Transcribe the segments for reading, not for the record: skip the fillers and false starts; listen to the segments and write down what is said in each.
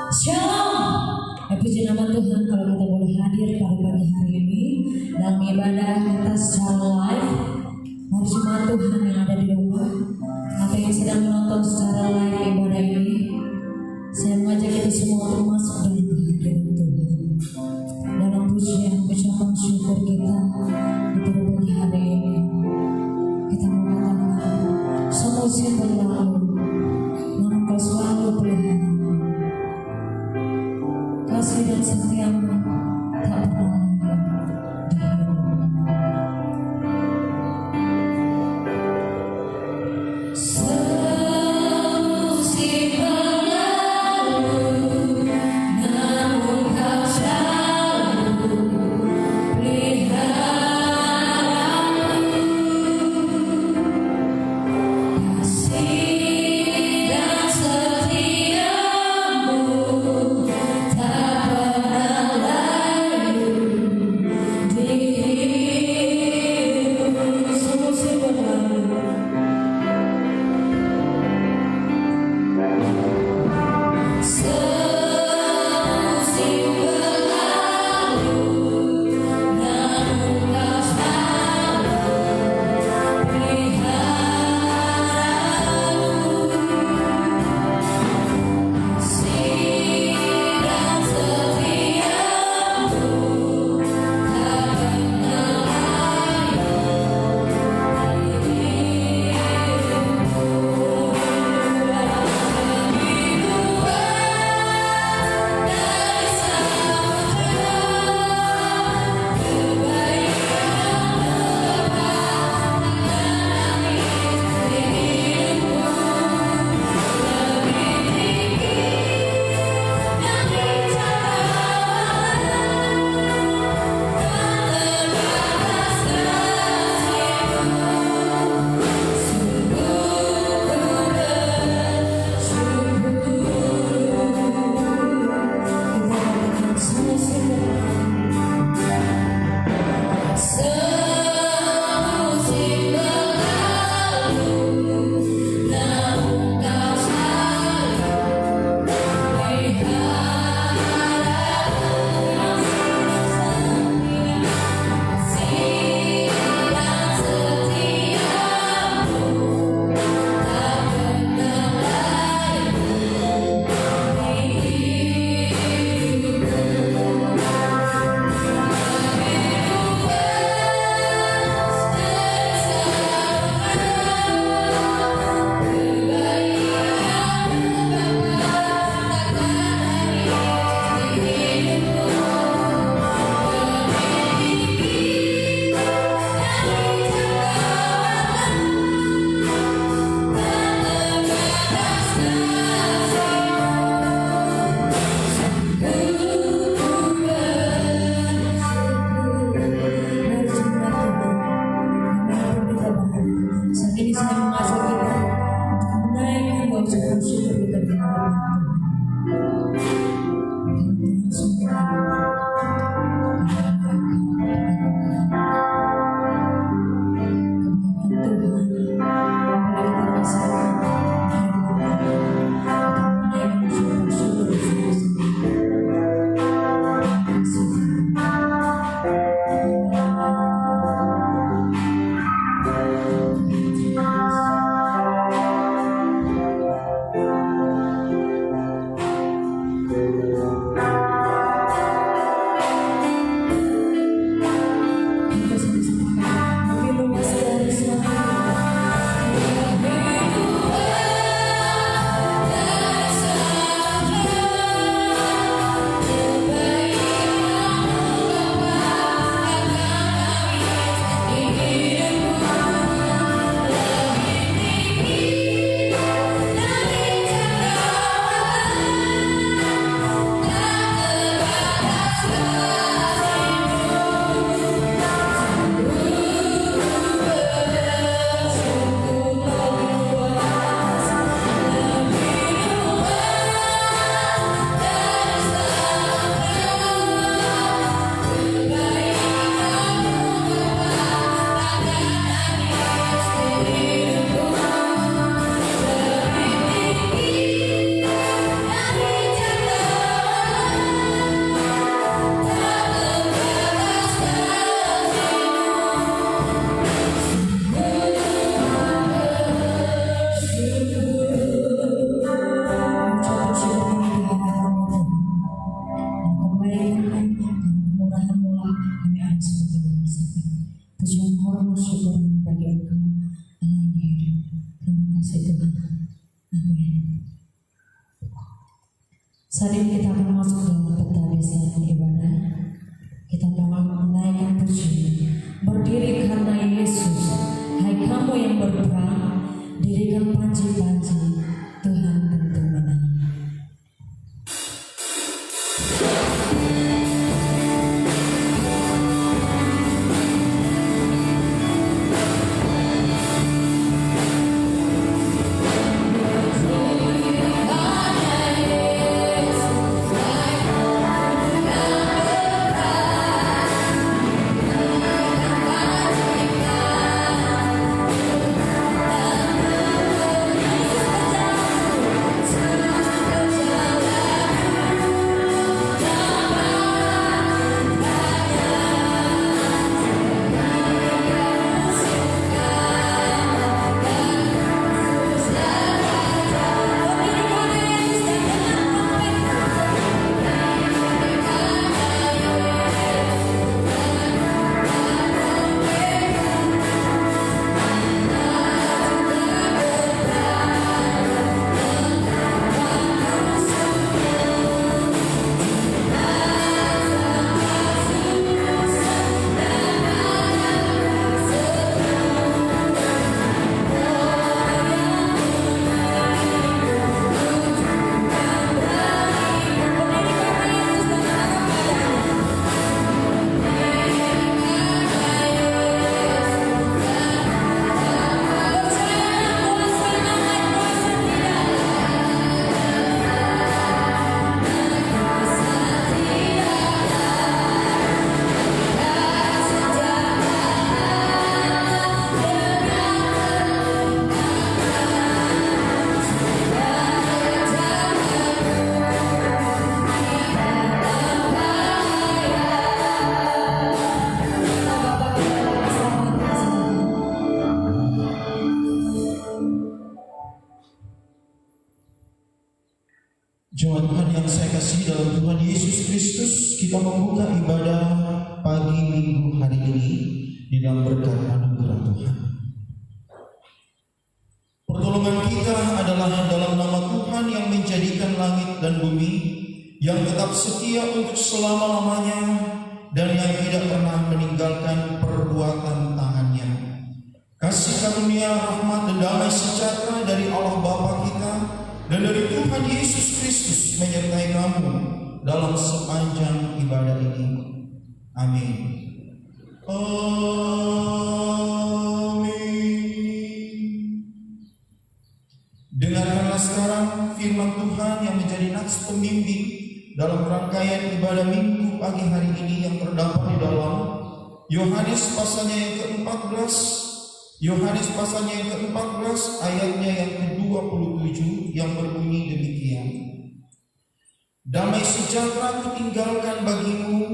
Shalom. Puji nama Tuhan kalau kita boleh hadir pada pagi hari ini dalam ibadah kita secara live. Hari Jumat Tuhan yang ada di rumah atau yang sedang menonton secara live ibadah ini, saya mengajak kita semua untuk masuk dalam kehadiran Tuhan. Dalam pujian ucapan syukur kita di pada pagi hari ini, kita mengatakan semua usia berlalu, namun Kau selalu pelihara. Kasih dan setiamu tak pernah lengah di hidupmu. Semusim berlalu, namun Kau selalu pelihara. Saat ini kita akan masuk dalam pentabisan ibadah. Kita mau menaikkan puji. Berdiri karena Yesus. Hai kamu yang berperang, dirikan panji-panji. Tuhan tentu menang. Jemaat Tuhan yang saya kasih dalam Tuhan Yesus Kristus, kita membuka ibadah pagi minggu hari ini di dalam berkat anugerah Tuhan. Pertolongan kita adalah dalam nama Tuhan yang menjadikan langit dan bumi, yang tetap setia untuk selama-lamanya dan yang tidak pernah meninggalkan perbuatan tangannya. Kasih karunia, rahmat dan damai sejahtera dari Allah Bapa kita dan dari Tuhan Yesus Kristus menyertai kamu dalam sepanjang ibadah ini. Amin. Amin. Dengarkanlah sekarang firman Tuhan yang menjadi nats pembimbing dalam rangkaian ibadah minggu pagi hari ini yang terdapat di dalam Yohanes pasalnya yang ke-14, Yohanes pasalnya yang ke-14 ayatnya yang ke-27 yang berbunyi demikian. Damai sejahtera ku tinggalkan bagimu,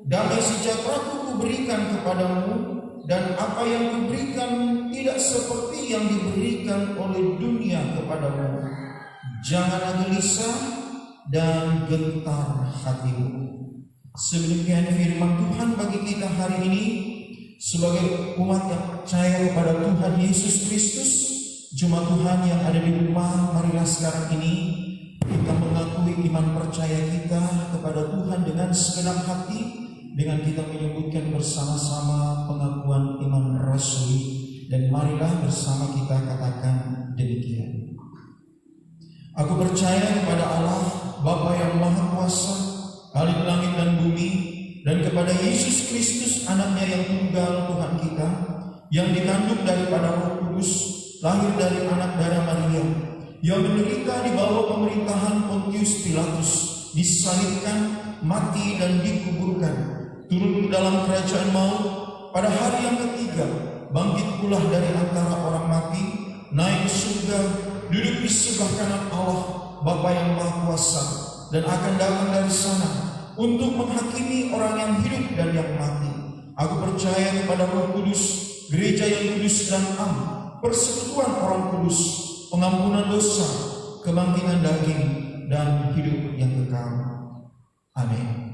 damai sejahtera ku berikan kepadamu, dan apa yang kuberikan tidak seperti yang diberikan oleh dunia kepadamu. Janganlah gelisah dan gentar hatimu. Sedemikian firman Tuhan bagi kita hari ini. Sebagai umat yang percaya kepada Tuhan Yesus Kristus, jemaat Tuhan yang ada di rumah, marilah sekarang ini kita mengakui iman percaya kita kepada Tuhan dengan segenap hati, dengan kita menyebutkan bersama-sama pengakuan iman rasuli, dan marilah bersama kita katakan demikian. Aku percaya kepada Allah, Bapa yang Maha Kuasa, Khalik langit dan bumi, dan kepada Yesus Kristus anaknya yang tunggal Tuhan kita, yang dikandung daripada Roh Kudus, lahir dari anak darah Maria, yang menderita di bawah pemerintahan Pontius Pilatus, disalibkan, mati dan dikuburkan, turun ke dalam kerajaan maut, pada hari yang ketiga bangkit pula dari antara orang mati, naik ke surga, duduk di sebelah kanan Allah Bapa yang Maha Kuasa, dan akan datang dari sana untuk menghakimi orang yang hidup dan yang mati. Aku percaya kepada Roh Kudus, gereja yang kudus dan am, persekutuan orang kudus, pengampunan dosa, kebangkitan daging, dan hidup yang kekal. Amin.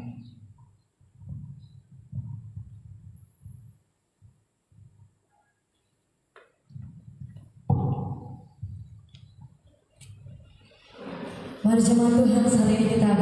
Mari jemaat Tuhan, saat ini kita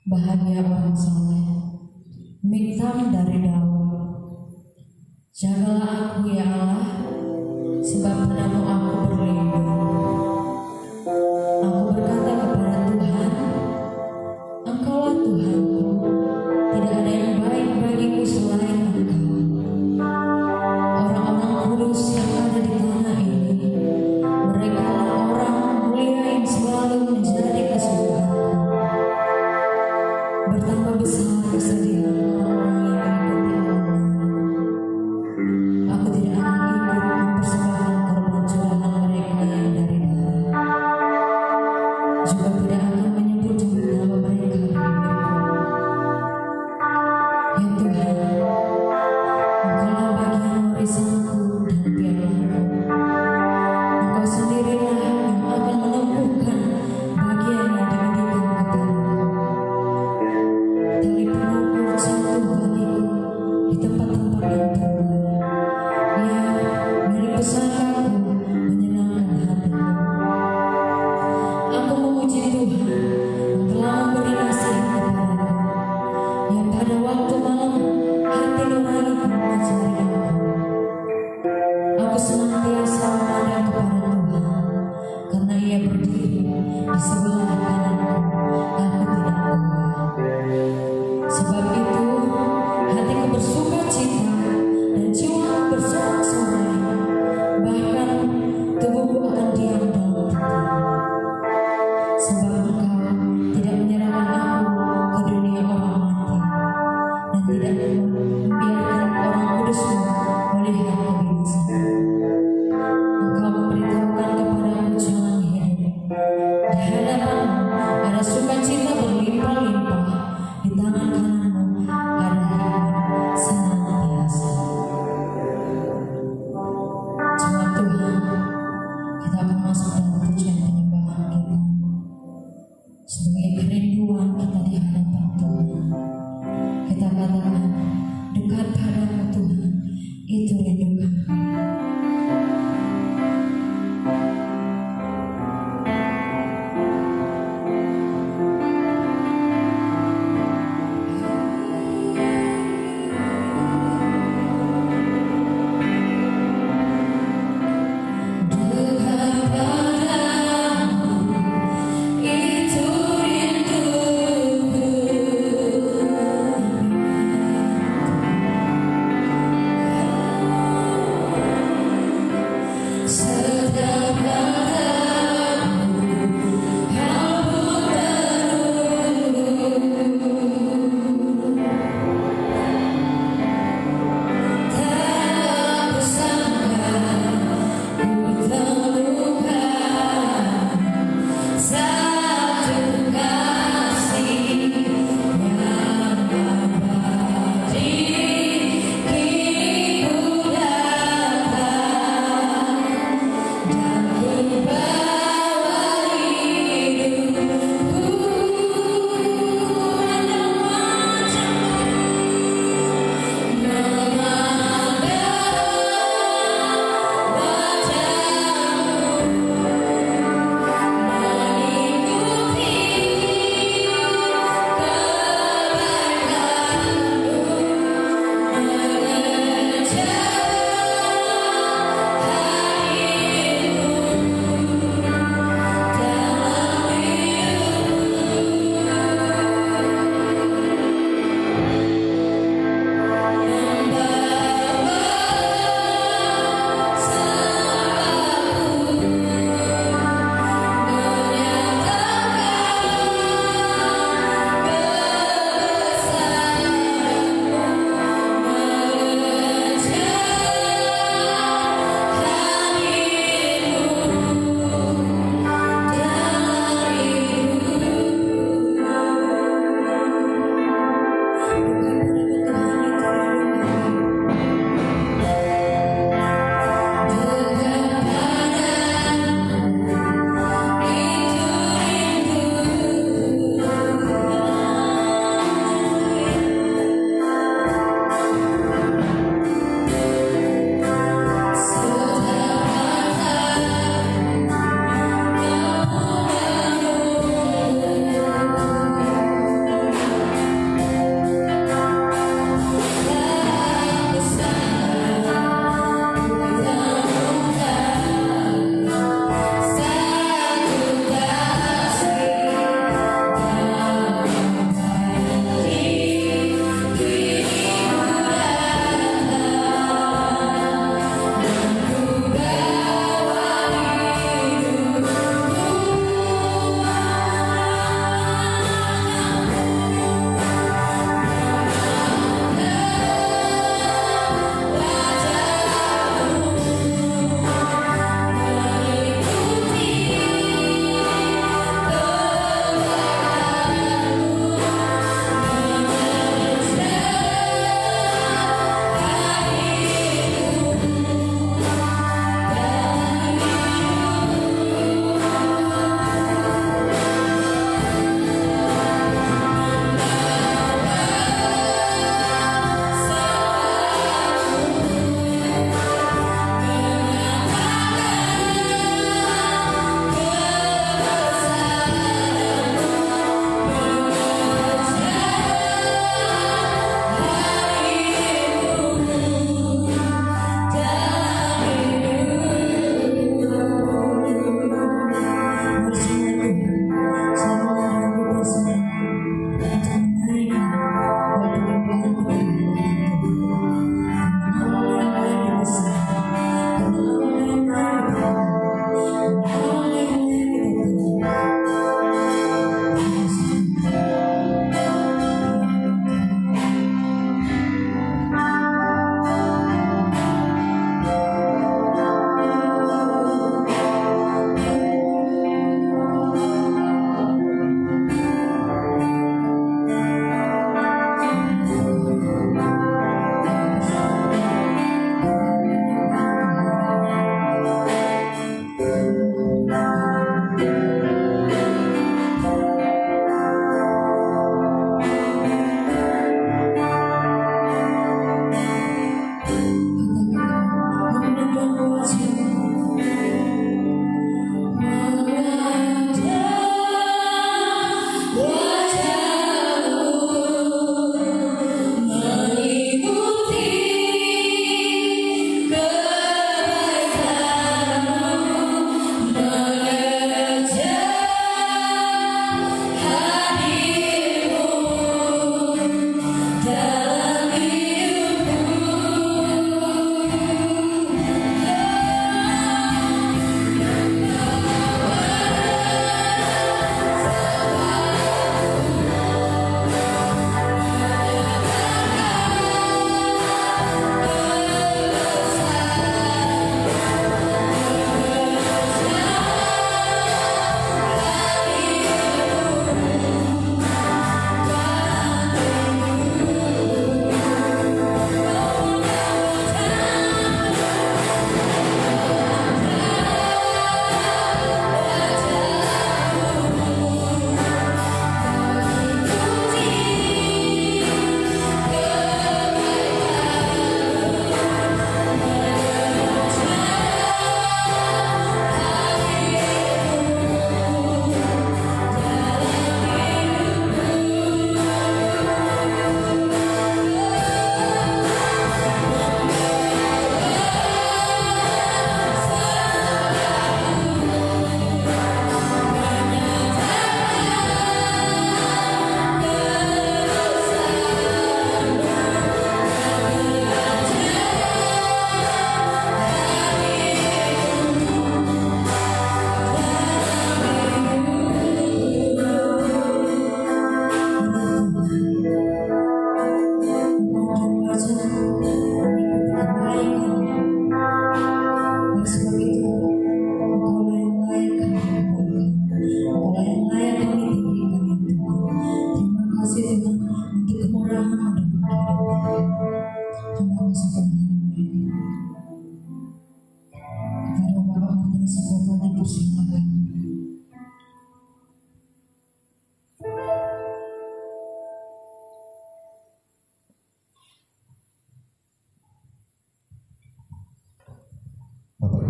bahagia orang saleh. Miktam dari Daud. Jagalah aku ya Allah, sebab padamu aku berlindung. Aku berkata kepada Tuhan, Engkaulah Tuhanku, tidak ada yang baik bagiku selain Engkau. Orang-orang kudus yang ada di tanah ini, mereka orang mulia yang selalu menjadi kesukaanku. Bertambah besar kesedihan orang-orang yang mengikuti Allah. Aku tidak akan ikut mempersembahkan korban curahan mereka yang dari darah, juga tidak akan menyebut-nyebut nama mereka di bibirku. Ya Tuhan, Engkaulah bagian warisanku dan pialaku. Engkau sendirilah yang akan menumbuhkan bagian yang dimilikikan kepadaku. Tali pengukur jatuh bagiku di tempat-tempat yang terbaik. Ya, milik pusakaku menyenangkan hatiku. Aku memuji Tuhan yang telah memberi nasihat kepadaku, yang pada waktu malam hati nuraniku mencari aku. Aku senantiasa memandang kepada Tuhan, karena Ia berdiri di sebelah kananku. Aku tidak goyah. Sebab itu hatiku bersuka cita dan jiwaku bersorak-sorai, bahkan tubuhku akan diam dalam tenteram. Sebab Engkau tidak menyerahkan aku ke dunia orang mati, dan tidak membiarkan orang kudus-Mu melihat kebinasaan. Engkau memberitahukan kepadaku jalan hidup. Di hadapan-Mu ada sukacita berlimpah-limpah, di tangan kanan-Mu ada hikmat senantiasa.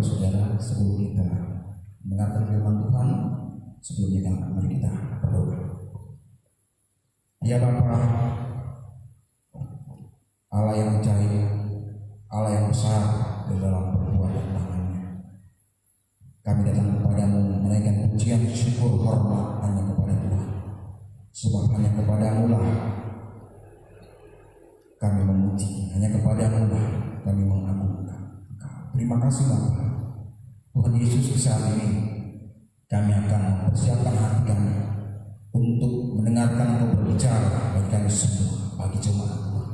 Ibu Saudara, sebelum kita mendengarkan firman Tuhan, sebelumnya mari kita berdoa. Ya Bapa, Allah yang ajaib, Allah yang besar di dalam perbuatan tangannya, kami datang kepadamu menaikkan pujian, syukur, hormat hanya kepada Tuhan. Sebab hanya kepadamu lah kami memuji, hanya kepadamu lah kami mengagungkan Engkau. Terima kasih Bapa. Tuhan Yesus, di saat ini kami akan mempersiapkan hati kami untuk mendengarkan Engkau berbicara bagi kami semua, bagi jemaat Tuhan.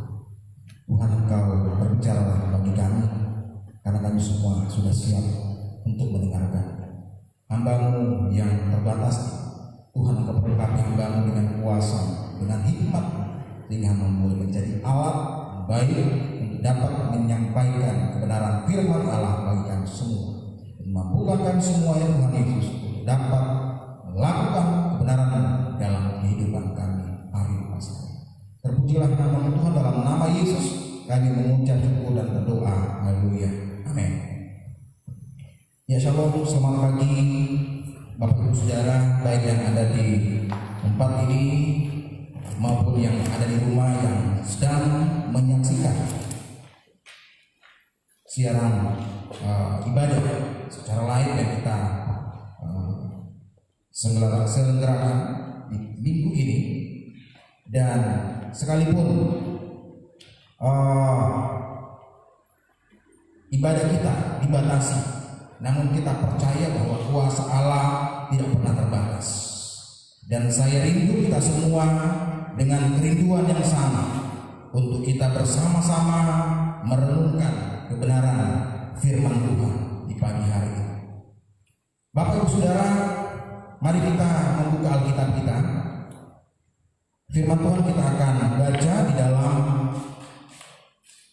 Tuhan, Engkau berbicara bagi kami, karena kami semua sudah siap untuk mendengarkan. Hamba-Mu yang terbatas, Tuhan, Engkau berkati hamba-Mu dengan kuasa, dengan hikmat, sehingga membuat menjadi alat baik untuk dapat menyampaikan kebenaran firman Allah bagi kami semua. Mampukan kami semua ya Tuhan Yesus untuk dapat melakukan kebenaran dalam kehidupan kami hari Paskah. Terpujilah nama Tuhan, dalam nama Yesus kami mengucap syukur dan berdoa. Haleluya. Amin. Ya shalom, selamat pagi Bapak Ibu Saudara, baik yang ada di tempat ini maupun yang ada di rumah yang sedang menyaksikan siaran ibadah secara live yang kita selenggarakan di minggu ini. Dan sekalipun ibadah kita dibatasi, namun kita percaya bahwa kuasa Allah tidak pernah terbatas. Dan saya rindu kita semua dengan kerinduan yang sama untuk kita bersama-sama merenungkan kebenaran firman Tuhan di pagi hari ini. Bapak Ibu Saudara, mari kita membuka Alkitab kita. Firman Tuhan kita akan baca di dalam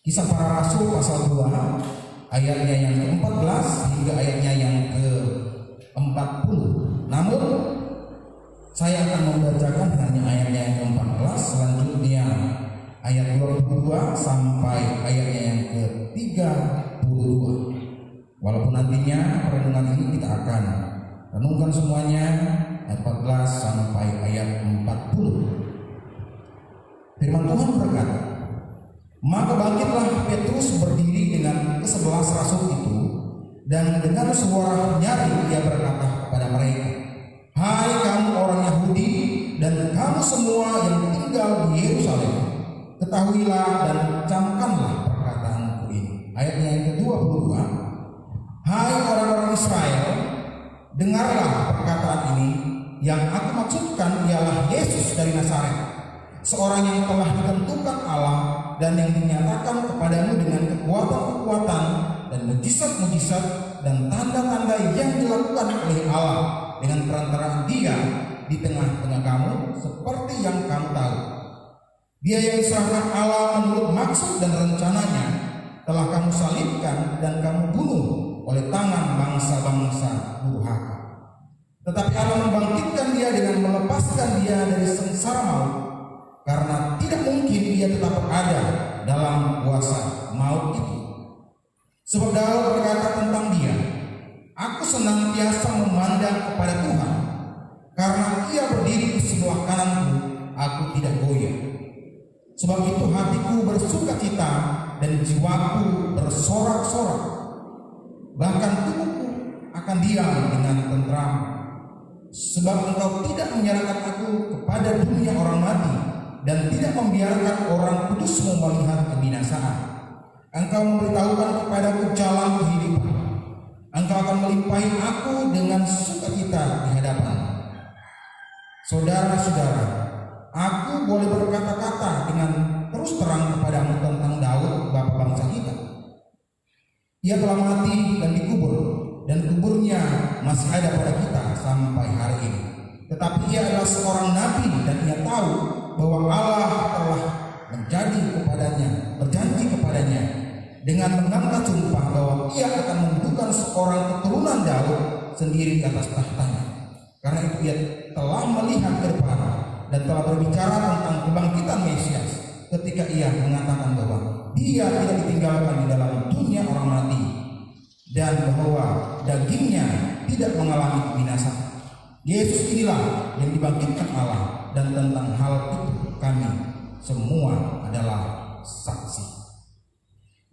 Kisah Para Rasul pasal 2 ayatnya yang ke-14 hingga ayatnya yang ke-40. Namun saya akan membacakan hanya ayatnya yang ke-14, selanjutnya ayat 22 sampai ayatnya yang ke-32. Walaupun nantinya renungan ini kita akan renungkan semuanya ayat 14 sampai ayat 40. Firman Tuhan berkata, maka bangkitlah Petrus berdiri dengan ke-11 rasul itu, dan dengan suara nyaring ia berkata kepada mereka, hai kamu orang Yahudi dan kamu semua yang tinggal di Yerusalem, ketahuilah dan camkanlah perkataanku ini. Ayatnya yang ke-22, hai orang-orang Israel, dengarlah perkataan ini, yang aku maksudkan ialah Yesus dari Nazaret, seorang yang telah ditentukan Allah dan yang dinyatakan kepadamu dengan kekuatan-kekuatan dan mujizat-mujizat dan tanda-tanda yang dilakukan oleh Allah dengan perantaraan Dia di tengah-tengah kamu, seperti yang kamu tahu. Dia yang diserahkan Allah menurut maksud dan rencananya telah kamu salibkan dan kamu bunuh oleh tangan bangsa-bangsa durhaka. Tetapi Allah membangkitkan Dia dengan melepaskan Dia dari sengsara maut, karena tidak mungkin Ia tetap berada dalam kuasa maut itu. Sebab Daud berkata tentang Dia, aku senantiasa memandang kepada Tuhan, karena Ia berdiri di sebelah kananku, aku tidak goyah. Sebab itu hatiku bersuka cita dan jiwaku bersorak-sorak, bahkan tubuhku akan diam dengan tentram. Sebab Engkau tidak menyerahkan aku kepada dunia orang mati, dan tidak membiarkan orang kudus-Mu melihat kebinasaan. Engkau memberitahukan kepadaku jalan kehidupan. Engkau akan melimpahi aku dengan sukacita di hadapan. Saudara-saudara, aku boleh berkata-kata dengan terus terang kepadamu tentang Daud, bapa bangsa kita. Ia telah mati dan dikubur, dan kuburnya masih ada pada kita sampai hari ini. Tetapi ia adalah seorang nabi, dan ia tahu bahwa Allah telah berjanji kepadanya dengan mengangkat sumpah bahwa Ia akan mendudukan seorang keturunan Daud sendiri di atas tahtanya. Karena itu Ia telah melihat ke depan dan telah berbicara tentang kebangkitan Mesias, ketika Ia mengatakan bahwa Dia tidak ditinggalkan di dalam dunia orang mati, dan bahwa dagingnya tidak mengalami kebinasaan. Yesus inilah yang dibangkitkan Allah, dan tentang hal itu kami semua adalah saksi.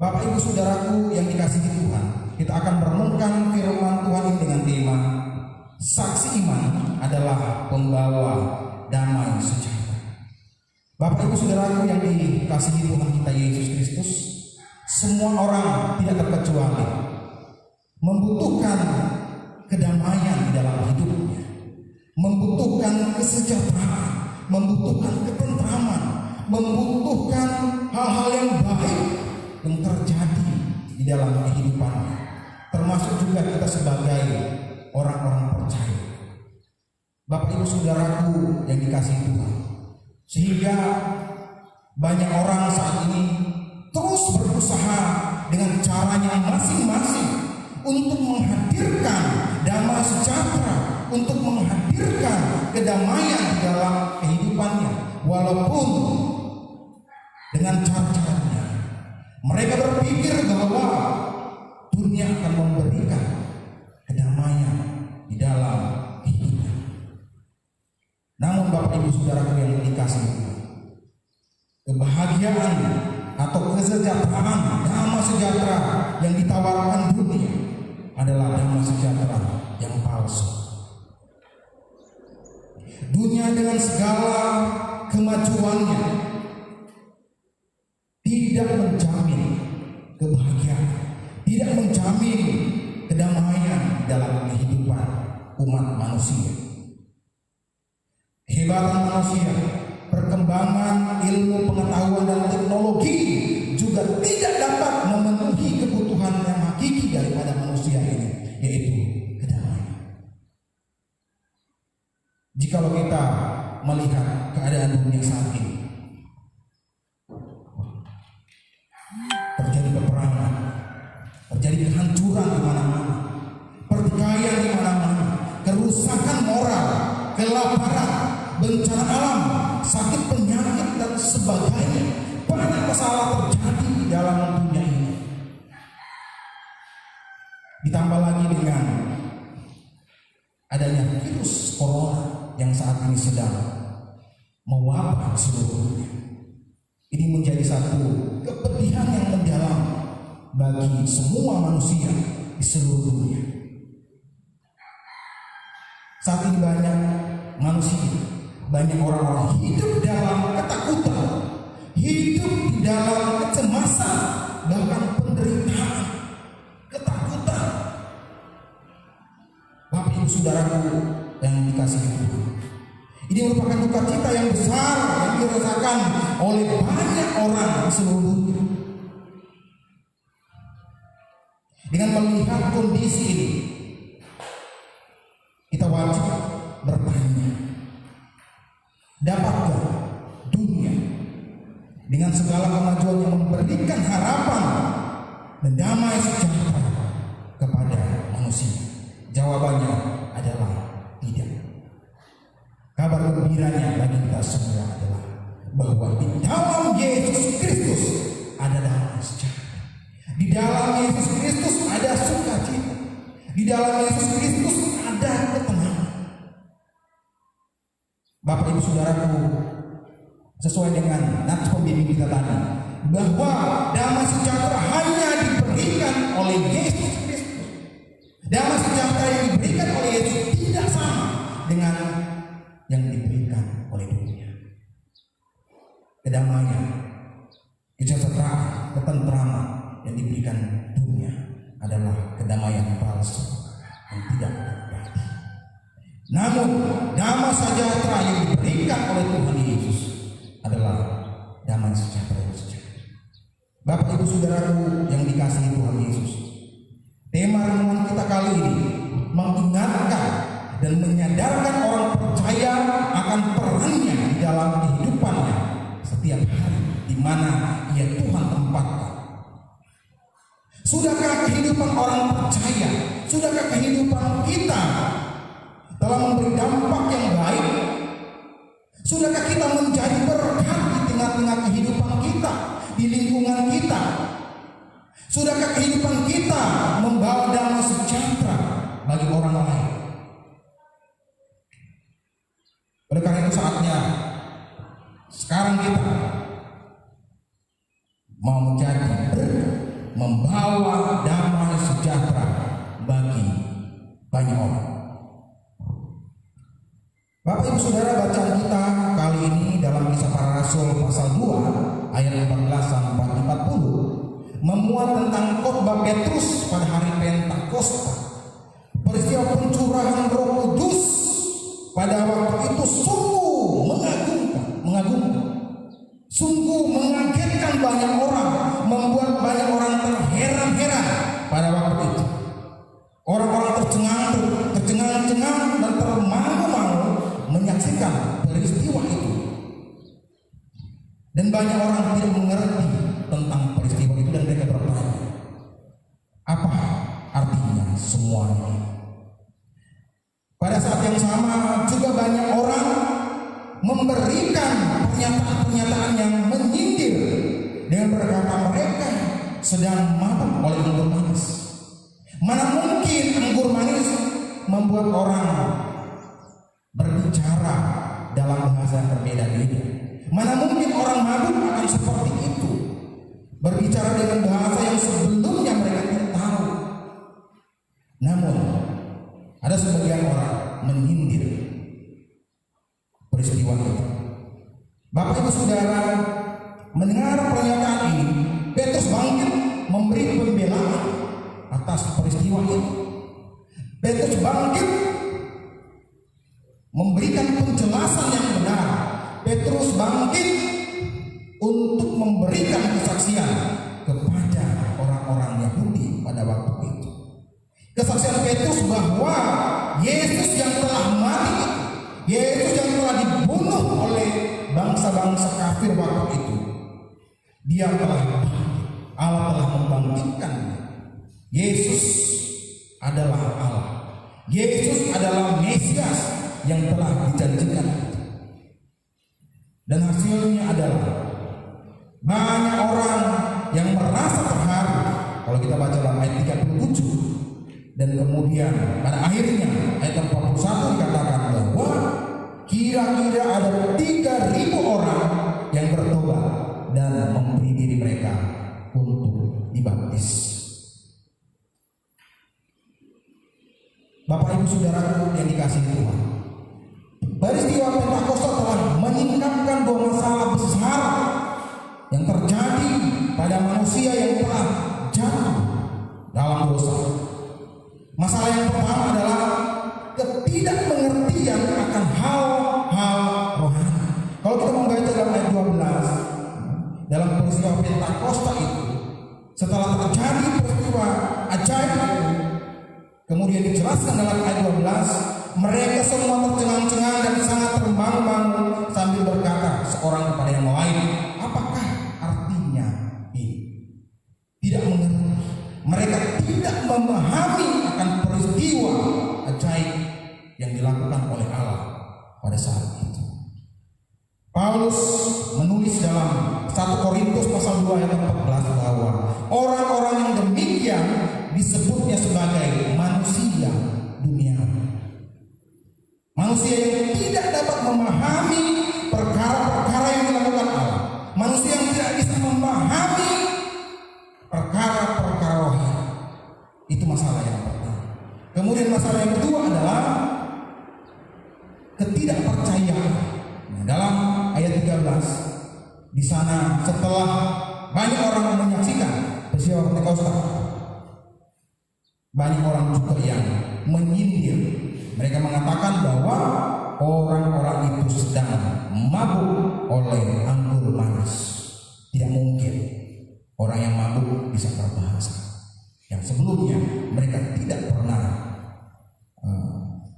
Bapak Ibu Saudaraku yang dikasihi Tuhan, kita akan merenungkan firman Tuhan ini dengan tema saksi iman adalah pembawa damai sejahtera. Bapak Ibu Saudaraku yang dikasihi Tuhan kita Yesus Kristus, semua orang tidak terkecuali membutuhkan kedamaian di dalam hidupnya, membutuhkan kesejahteraan, membutuhkan ketentraman, membutuhkan hal-hal yang baik yang terjadi di dalam kehidupannya, termasuk juga kita sebagai orang-orang percaya. Bapak Ibu Saudaraku yang dikasihi Tuhan, sehingga banyak orang saat ini terus berusaha dengan caranya masing-masing untuk menghadirkan damai sejahtera, untuk menghadirkan kedamaian di dalam kehidupannya, walaupun dengan cara-caranya. Mereka berpikir bahwa dunia akan memberikan kedamaian di dalam kehidupan. Namun Bapak Ibu Saudaraku yang dikasihi, kebahagiaan atau kesejahteraan, damai sejahtera yang ditawarkan dunia adalah damai sejahtera yang palsu. Dunia dengan segala kemajuannya tidak menjamin kebahagiaan, tidak menjamin kedamaian dalam kehidupan umat manusia. Kehebatan manusia, perkembangan ilmu pengetahuan dan teknologi juga tidak dapat memenuhi kebutuhan yang hakiki daripada manusia ini, yaitu kedamaian. Jikalau kita melihat keadaan dunia saat ini, terjadi peperangan, terjadi kehancuran di mana-mana, pertikaian di mana-mana, kerusakan moral, kelaparan, bencana alam, sakit penyakit dan sebagainya. Banyak masalah terjadi di dalam dunia ini. Ditambah lagi dengan adanya virus corona yang saat ini sedang mewabah seluruh dunia. Ini menjadi satu kepedihan yang mendalam bagi semua manusia di seluruh dunia. Saat ini banyak manusia, banyak orang-orang hidup dalam ketakutan, hidup di dalam kecemasan, bahkan penderitaan, ketakutan. Bapak Ibu Saudaraku yang dikasihi Tuhan, ini merupakan duka cita yang besar yang dirasakan oleh banyak orang di seluruh dunia. Dengan melihat kondisi ini, kita wajib bertanya, dapatkah dunia dengan segala kemajuan yang memberikan harapan dan damai sejahtera kepada manusia? Jawabannya adalah tidak. Kabar gembiranya bagi kita semua adalah bahwa di dalam Yesus Kristus ada damai sejahtera. Di dalam Yesus Kristus ada sukacita. Di dalam Yesus Kristus ada ketenangan. Bapak Ibu Saudaraku, sesuai dengan nats pembimbing kita tadi, bahwa damai sejahtera hanya diberikan oleh Yesus Kristus. Damai sejahtera yang diberikan oleh Yesus tidak sama dengan yang diberikan oleh dunia. Kedamaian, kesejahteraan, ketentraman yang diberikan dunia adalah kedamaian palsu yang tidak terjadi. Namun damai sejahtera yang diberikan oleh Tuhan Yesus adalah damai sejahtera yang sejati. Bapak Ibu Saudaraku yang dikasihi Tuhan Yesus, tema renungan kita kali ini mengingatkan dan menyadarkan orang percaya akan perannya di dalam kehidupannya setiap hari di mana ia Tuhan tempatkan. Sudahkah kehidupan orang percaya, sudahkah kehidupan kita telah memberi dampak yang baik? Sudahkah kita menjadi berkat di tengah-tengah kehidupan kita, di lingkungan kita? Sudahkah kehidupan kita membawa damai sejahtera bagi orang lain? Oleh karena itu saatnya sekarang kita mau menjadi membawa damai sejahtera bagi banyak orang. Bapak Ibu Saudara, bacaan kita kali ini dalam Kisah Para Rasul pasal 2 ayat 14 sampai 40 memuat tentang khotbah Petrus pada hari Pentakosta. Peristiwa pencurahan Roh Kudus pada waktu itu sungguh mengagumkan, sungguh mengagetkan banyak orang, membuat banyak orang terheran-heran pada waktu itu. Orang-orang tercengang-cengang dan termangu-mangu menyaksikan peristiwa itu. Dan banyak orang tidak mengerti tentang peristiwa itu dan mereka bertanya, apa artinya semua ini? Pada saat yang sama juga banyak orang memberikan pernyataan-pernyataan yang menyindir dengan berkata mereka sedang mabuk oleh anggur manis. Mana mungkin anggur manis membuat orang berbicara dalam bahasa yang berbeda-beda. Mana mungkin orang mabuk akan seperti itu, berbicara dengan bahasa yang sebelumnya mereka tidak tahu. Namun ada sebagian orang menyindir peristiwa itu. Bapak Ibu Saudara, mendengar pernyataan ini, Petrus bangkit memberi pembelaan atas peristiwa itu. Petrus bangkit memberikan penjelasan yang benar. Petrus bangkit untuk memberikan kesaksian kepada orang-orang Yahudi pada waktu itu. Kesaksian Petrus bahwa Yesus yang telah mati, Yesus yang telah dibunuh oleh bangsa-bangsa kafir waktu itu, Dia telah Allah telah membangkitkan. Yesus adalah Allah. Yesus adalah Mesias yang telah dijanjikan. Dan hasilnya adalah banyak orang yang merasa terharu. Kalau kita baca dalam ayat 37, dan kemudian pada akhirnya ayat 41 dikatakan bahwa kira-kira ada 3.000 orang yang bertobat dan memberi diri mereka untuk dibaptis. Bapak Ibu Saudaraku yang dikasihi Tuhan, peristiwa Pentakosta telah menyingkapkan dua masalah besar yang terjadi pada manusia yang telah jatuh dalam dosa. Masalah yang pertama adalah ketidakmengertian akan hal-hal rohani. Kalau kita membaca dalam ayat 12, dalam peristiwa Pentakosta itu, setelah terjadi peristiwa ajaib itu, kemudian dijelaskan dalam ayat 12, mereka semua tercengang-cengang dan sangat termangu-mangu sambil berkata seorang kepada yang lain, apakah artinya ini? Tidak mengerti. Mereka tidak memahami akan peristiwa ajaib yang dilakukan oleh Allah pada saat itu. Paulus menulis dalam 1 Korintus pasal 2 ayat 14 bahwa orang-orang yang demikian disebutnya sebagai manusia duniawi. Manusia yang tidak dapat memahami perkara-perkara yang dilakukan Allah. Manusia yang tidak bisa memahami perkara-perkara rohani. Itu masalah yang pertama. Kemudian masalah yang kedua adalah ketidakpercayaan. Nah, dalam ayat 13 di sana setelah banyak orang menyaksikan peristiwa Pentakosta, banyak orang juga yang menyindir. Mereka mengatakan bahwa orang-orang itu sedang mabuk oleh anggur manis. Tidak mungkin orang yang mabuk bisa berbahasa. Yang sebelumnya mereka tidak pernah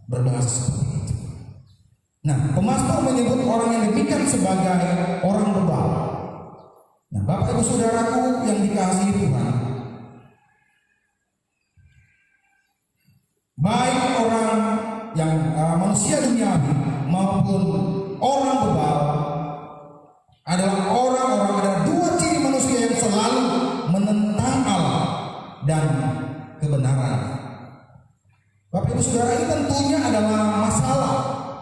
berbahasa seperti itu. Nah, pemasmur menyebut orang yang demikian sebagai orang bebal. Nah, Bapak Ibu Saudaraku yang dikasihi Tuhan, baik orang yang manusia duniawi maupun orang bebal adalah orang-orang, ada dua ciri manusia yang selalu menentang Allah. dan kebenaran. Bapak Ibu Saudara, ini tentunya adalah masalah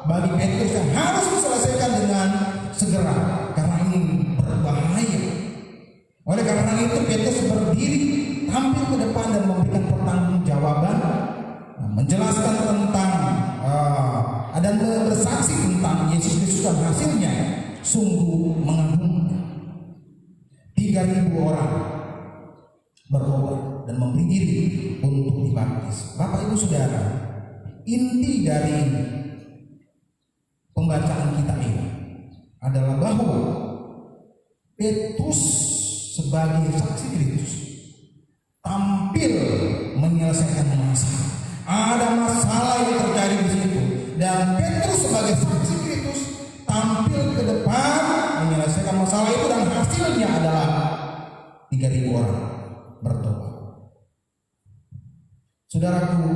bagi Petrus yang harus diselesaikan dengan segera karena ini berbahaya. Oleh karena itu Petrus berdiri tampil ke depan dan memberikan pertanggungjawaban, menjelaskan tentang dan bersaksi tentang Yesus Kristus dan hasilnya sungguh mengagumkan. 3.000 orang bertobat dan memberi diri untuk dibaptis. Bapak Ibu Saudara, inti dari pembacaan kita ini adalah bahwa Petrus sebagai saksi Kristus tampil menyelesaikan masalah. Ada masalah yang terjadi di situ dan Petrus sebagai saksi Kristus tampil ke depan menyelesaikan masalah itu dan hasilnya adalah 3.000 orang bertobat. Saudaraku,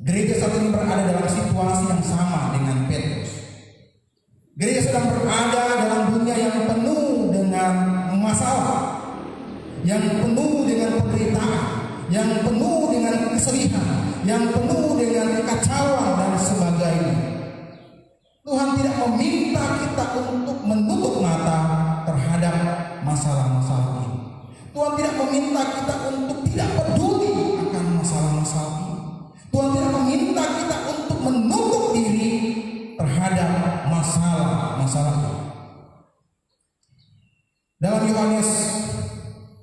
gereja saat ini berada dalam situasi yang sama dengan Petrus. Gereja sedang berada dalam dunia yang penuh dengan masalah, yang penuh dengan penderitaan, yang penuh dengan kesedihan, yang penuh dengan kekacauan dan sebagainya. Tuhan tidak meminta kita untuk menutup mata terhadap masalah-masalah ini. Tuhan tidak meminta kita untuk tidak peduli akan masalah-masalah ini. Tuhan tidak meminta kita untuk menutup diri terhadap masalah-masalah ini.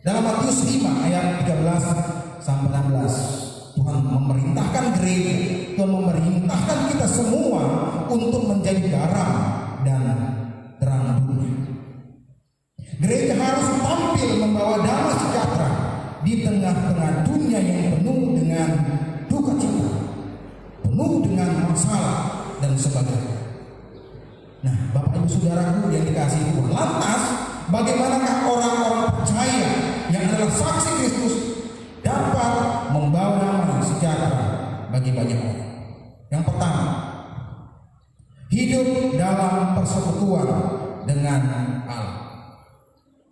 Dalam Matius 5 ayat 13 sampai 16, Tuhan memerintahkan gereja, Tuhan memerintahkan kita semua untuk menjadi garam dan terang dunia. Gereja harus tampil membawa damai sejahtera di tengah-tengah dunia yang penuh dengan duka cita, penuh dengan masalah dan sebagainya. Nah, Bapak Ibu Saudaraku yang dikasihi Tuhan, lantas bagaimanakah orang-orang percaya yang adalah saksi Kristus dapat membawa damai sejahtera bagi banyak orang? Yang pertama, hidup dalam persekutuan dengan Allah.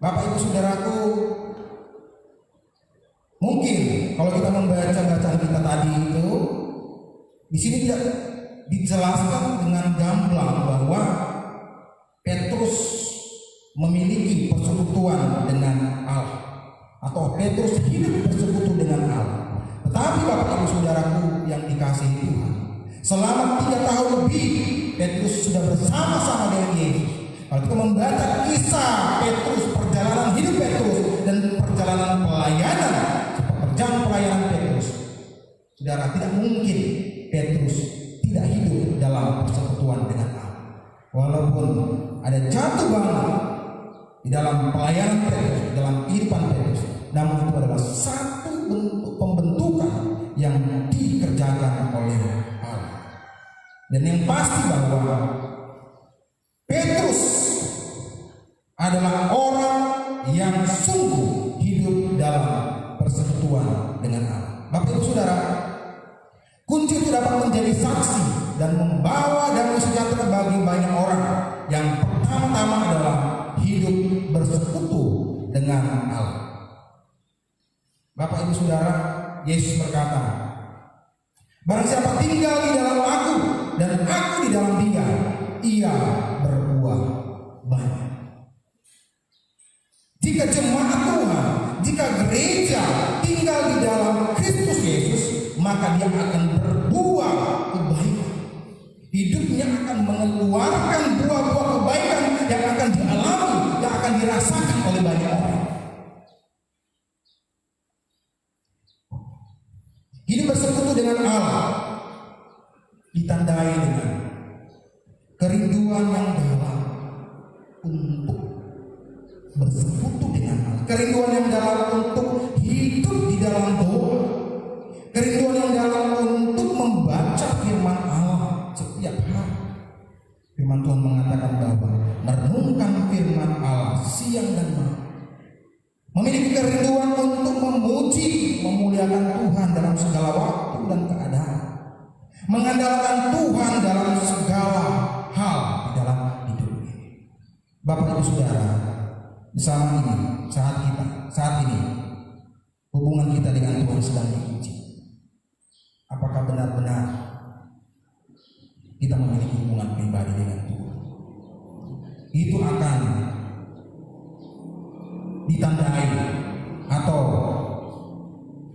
Bapak Ibu Saudaraku, mungkin kalau kita membaca bacaan kita tadi itu, di sini tidak dijelaskan dengan gamblang bahwa Petrus memiliki persekutuan dengan Allah atau Petrus hidup bersekutu dengan Allah. Tetapi Bapak Ibu Saudaraku yang dikasihi Tuhan, selama 3 tahun lebih Petrus sudah bersama-sama dengan Yesus. Kalau kita membaca kisah Petrus, perjalanan hidup Petrus dan perjalanan pelayanan, seperti pelayanan Petrus, saudara, tidak mungkin Petrus tidak hidup dalam persekutuan dengan Allah. Walaupun ada jatuh bangun di dalam pelayanan Petrus, dalam kehidupan Petrus, namun itu adalah satu bentuk pembentukan yang dikerjakan oleh Allah. Dan yang pasti bahwa Petrus adalah orang yang sungguh hidup dalam persekutuan dengan Allah. Bapak Ibu Saudara, kunci itu dapat menjadi saksi dan membawa damai sejahtera bagi banyak orang. Yang pertama-tama adalah hidup bersekutu dengan Allah. Bapak Ibu Saudara, Yesus berkata, barang siapa tinggal di dalam aku dan aku di dalam dia, ia berbuah banyak. Jika jemaat Tuhan, jika gereja tinggal di dalam Kristus Yesus, maka dia akan berbuah kebaikan. Hidupnya akan mengeluarkan buah-buah kebaikan yang akan dialami, yang akan dirasakan oleh banyak orang. Hidup bersekutu dengan Allah ditandai dengan kerinduan yang dalam untuk bersekutu dengan Allah, kerinduan yang dalam untuk hidup di dalam doa, kerinduan yang dalam untuk membaca firman Allah setiap hari. Firman Tuhan mengatakan bahwa merenungkan firman Allah siang dan malam, memiliki kerinduan untuk memuji, memuliakan Tuhan dalam segala waktu dan keadaan, mengandalkan Tuhan dalam segala hal di dalam hidup ini. Bapak Ibu Saudara, saat ini hubungan kita dengan Tuhan sedang diuji. Apakah benar-benar kita memiliki hubungan pribadi dengan Tuhan? Itu akan ditandai atau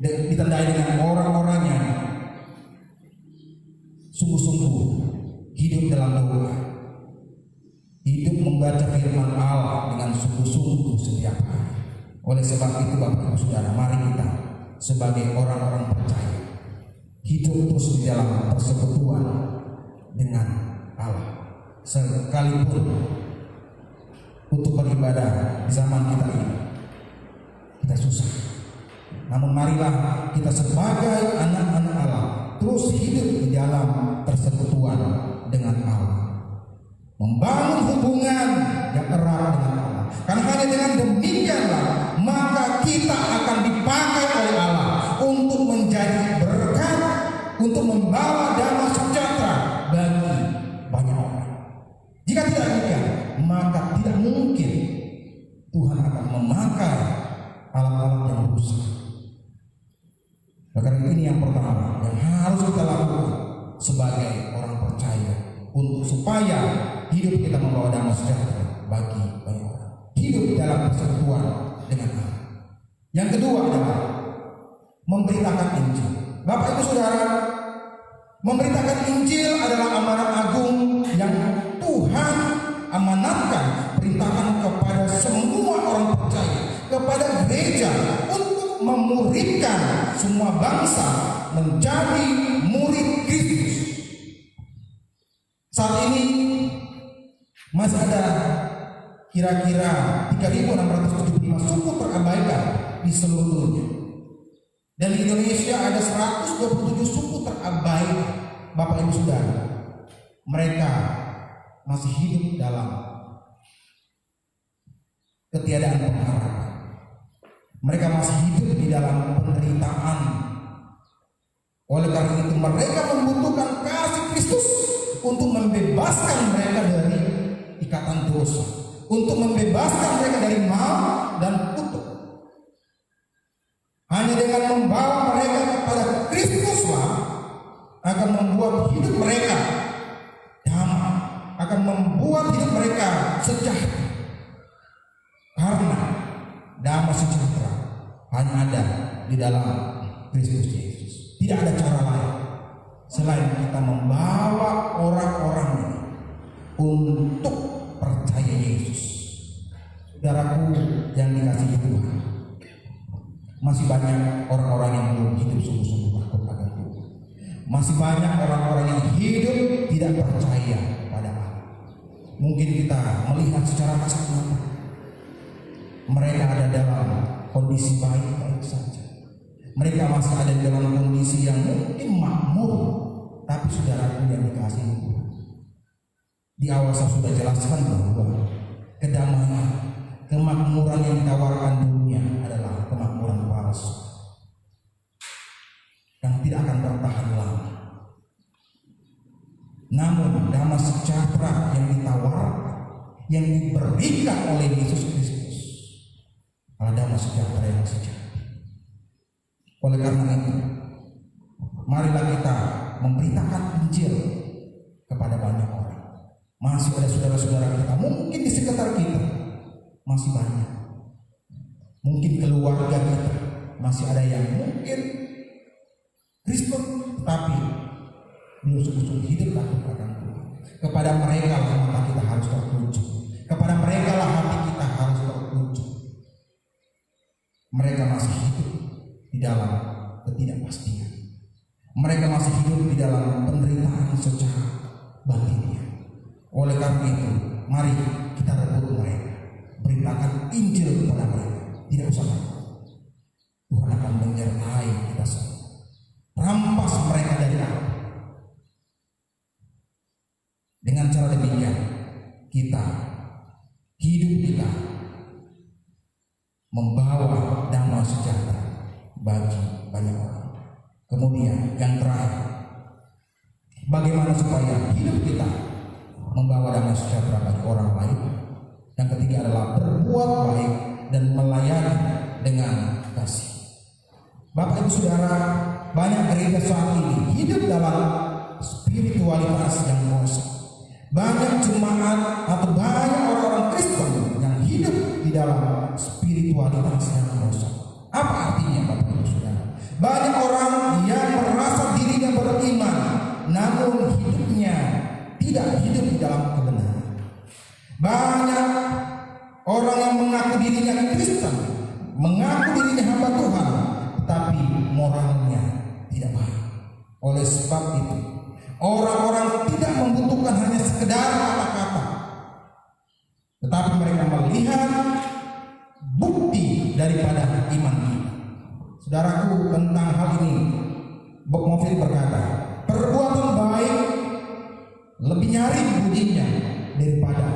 ditandai dengan orang-orang yang sungguh-sungguh hidup dalam doa, hidup membaca firman Allah dengan sungguh-sungguh setiap hari. Oleh sebab itu Bapak Ibu Saudara, mari kita sebagai orang-orang percaya hidup terus di dalam persekutuan dengan Allah. Sekalipun untuk beribadah di zaman kita ini kita susah, namun marilah kita sebagai anak-anak Allah terus hidup di dalam persekutuan dengan Allah, membangun hubungan yang erat dengan Allah. Karena hanya dengan demikianlah maka kita akan dipakai oleh Allah untuk menjadi berkat, untuk membawa damai sejahtera bagi banyak orang. Jika tidak demikian, maka tidak mungkin Tuhan akan memakai alat-alat yang rusak. Karena ini yang pertama yang harus kita lakukan sebagai orang percaya untuk supaya hidup kita membawa damai sejahtera bagi banyak orang. Hidup dalam persekutuan dengan Allah. Yang kedua adalah memberitakan Injil. Bapak Ibu Saudara, memberitakan Injil adalah amanat agung yang Tuhan amanatkan, perintahkan kepada semua orang percaya, kepada gereja untuk memuridkan semua bangsa menjadi murid Kristus. Saat ini masih ada kira-kira 3.675 suku terabaikan di seluruh dunia. Dan di Indonesia ada 127 suku terabaikan. Bapak Ibu Saudara, mereka masih hidup dalam ketiadaan pengharapan. Mereka masih hidup di dalam penderitaan. Oleh karena itu mereka membutuhkan kasih Kristus untuk membebaskan mereka dari ikatan dosa, untuk membebaskan mereka dari maut dan kutuk. Hanya dengan membawa mereka kepada Kristuslah akan membuat hidup mereka damai, akan membuat hidup mereka sejahtera. Karena damai sejahtera hanya ada di dalam Kristus Yesus. Tidak ada cara lain selain kita membawa orang-orang ini untuk percaya Yesus. Saudaraku yang dikasihi Tuhan, masih banyak orang-orang yang belum hidup sungguh-sungguh takut akan Tuhan. Masih banyak orang-orang yang hidup tidak percaya pada Allah. Mungkin kita melihat secara kasat mata mereka ada dalam kondisi baik-baik saja. Mereka masih ada dalam kondisi yang mungkin makmur. Tapi saudaraku yang dikasihi Tuhan, di awal saya sudah jelaskan bahwa kedamaian, kemakmuran yang ditawarkan dunia adalah kemakmuran palsu yang tidak akan bertahan lama. Namun damai sejahtera yang ditawarkan, yang diberikan oleh Yesus Kristus adalah damai sejahtera yang sejati. Oleh karena itu, marilah kita memberitakan Injil kepada banyak orang. Masih ada saudara-saudara kita, mungkin di sekitar kita masih banyak, mungkin keluarga kita masih ada yang mungkin Kristen tapi belum sungguh-sungguh hidup takut akan Tuhan. Kepada mereka lah mata kita harus tertuju, kepada mereka lah hati kita harus tertuju. Mereka masih hidup di dalam ketidakpastian. Mereka masih hidup di dalam penderitaan secara batin. Oleh karena itu, mari kita rebut mereka, beritakan Injil kepada mereka. Tidak usah takut, Tuhan akan menyertai kita semua. Rampas mereka dari Allah. Dengan cara demikian, kita hidup kita membawa damai sejahtera bagi banyak orang. Kemudian yang terakhir, bagaimana supaya hidup kita membawa damai sejahtera bagi orang lain. Yang ketiga adalah berbuat baik dan melayani dengan kasih. Bapak Saudara, banyak gereja saat ini hidup dalam spiritualitas yang kosong. Banyak jemaat atau banyak orang-orang Kristen yang hidup di dalam spiritualitas yang kosong. Apa artinya Bapak Ibu Saudara? Banyak orang yang merasa dirinya beriman, namun hidupnya tidak hidup di dalam kebenaran. Banyak orang yang mengaku dirinya Kristen, mengaku dirinya hamba Tuhan, tetapi moralnya tidak baik. Oleh sebab itu, orang-orang tidak membutuhkan hanya sekedar kata-kata, tetapi mereka melihat bukti daripada iman kita. Saudaraku, tentang hal ini Bob Moffat berkata, perbuatan baik lebih nyaring bunyinya daripada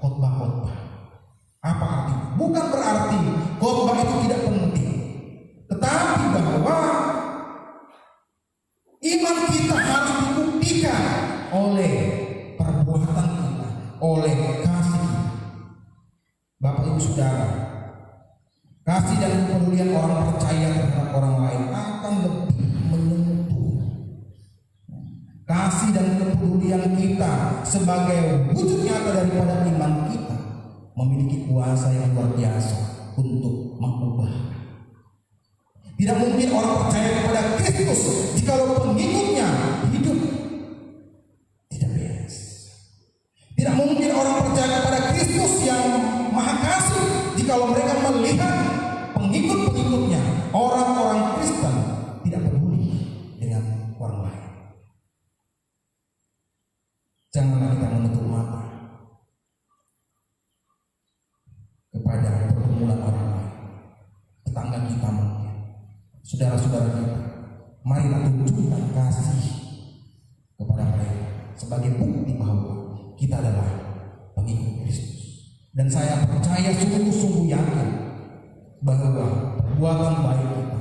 khotbah-khotbah. Apa artinya? Bukan berarti khotbah itu tidak penting, tetapi bahwa iman kita harus dibuktikan oleh perbuatan kita, oleh kasih. Bapak Ibu Saudara, kasih dan kepedulian orang percaya terhadap orang lain akan lebih menyentuh. Kasih dan kepedulian kita sebagai wujud nyata daripada iman kita memiliki kuasa yang luar biasa untuk mengubah. Tidak mungkin orang percaya kepada Kristus jikalau pengikutnya hidup tidak beres. Tidak mungkin orang percaya kepada Kristus yang Maha Kasih jikalau mereka melihat pengikut-pengikutnya, orang-orang Kristen, tidak peduli dengan orang lain. Janganlah kita menutup mata kepada pergumulan orang lain, tetangga kita mungkin, saudara-saudara kita. Marilah tunjukkan kasih kepada mereka sebagai bukti bahwa kita adalah pengikut Kristus. Dan saya percaya sungguh-sungguh yakin bahwa perbuatan baik kita,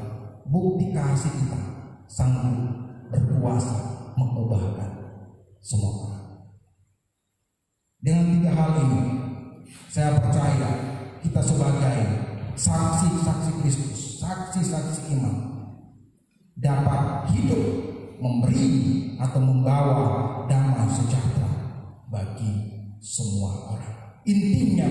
bukti kasih kita sanggup berkuasa mengubahkan semua orang. Dengan tiga hal ini, saya percaya kita sebagai saksi-saksi Kristus, saksi-saksi iman, dapat hidup memberi atau membawa damai sejahtera bagi semua orang. Intinya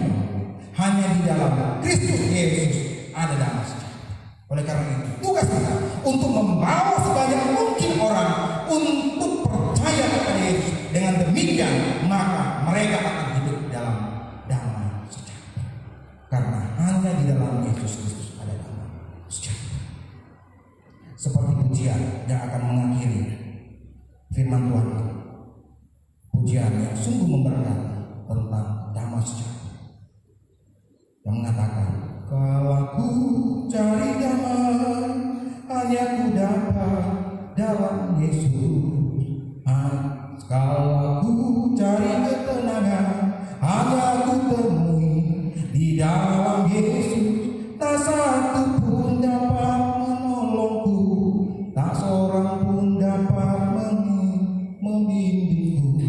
hanya di dalam Kristus Yesus ada damai sejahtera. Oleh karena itu, tugas kita untuk membawa sebanyak mungkin orang untuk percaya kepada Yesus. Dengan demikian, maka mereka akan hidup dalam damai sejahtera. Karena hanya di dalam Yesus Kristus ada damai sejahtera. Seperti pujian yang akan mengakhiri firman Tuhan, pujian yang sungguh memberkati tentang damai sejahtera, yang mengatakan, kalau ku cari damai, hanya ku dapat dalam Yesus. Kalau ku cari ketenangan, hanya ku temui di dalam Yesus. Tak satu pun dapat menolongku, tak seorang pun dapat membimbingku.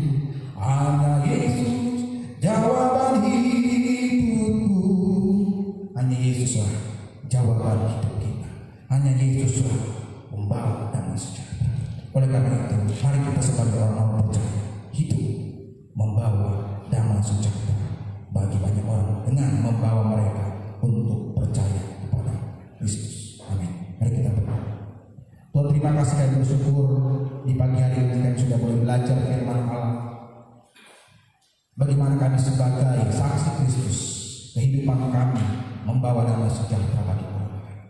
Hanya Yesus jawaban hidupku. Hanya Yesuslah jawaban hidup kita. Hanya Yesuslah membawa damai sejahtera. Oleh karena itu, mari kita sebagai orang-orang percaya hidup membawa damai sejahtera bagi banyak orang dengan membawa mereka untuk percaya kepada Kristus. Amin. Mari kita berdoa. Tuhan, terima kasih kami bersyukur di pagi hari ini kami sudah boleh belajar firman Allah. Bagaimana kami sebagai saksi Kristus, kehidupan kami membawa damai sejahtera bagi orang lain.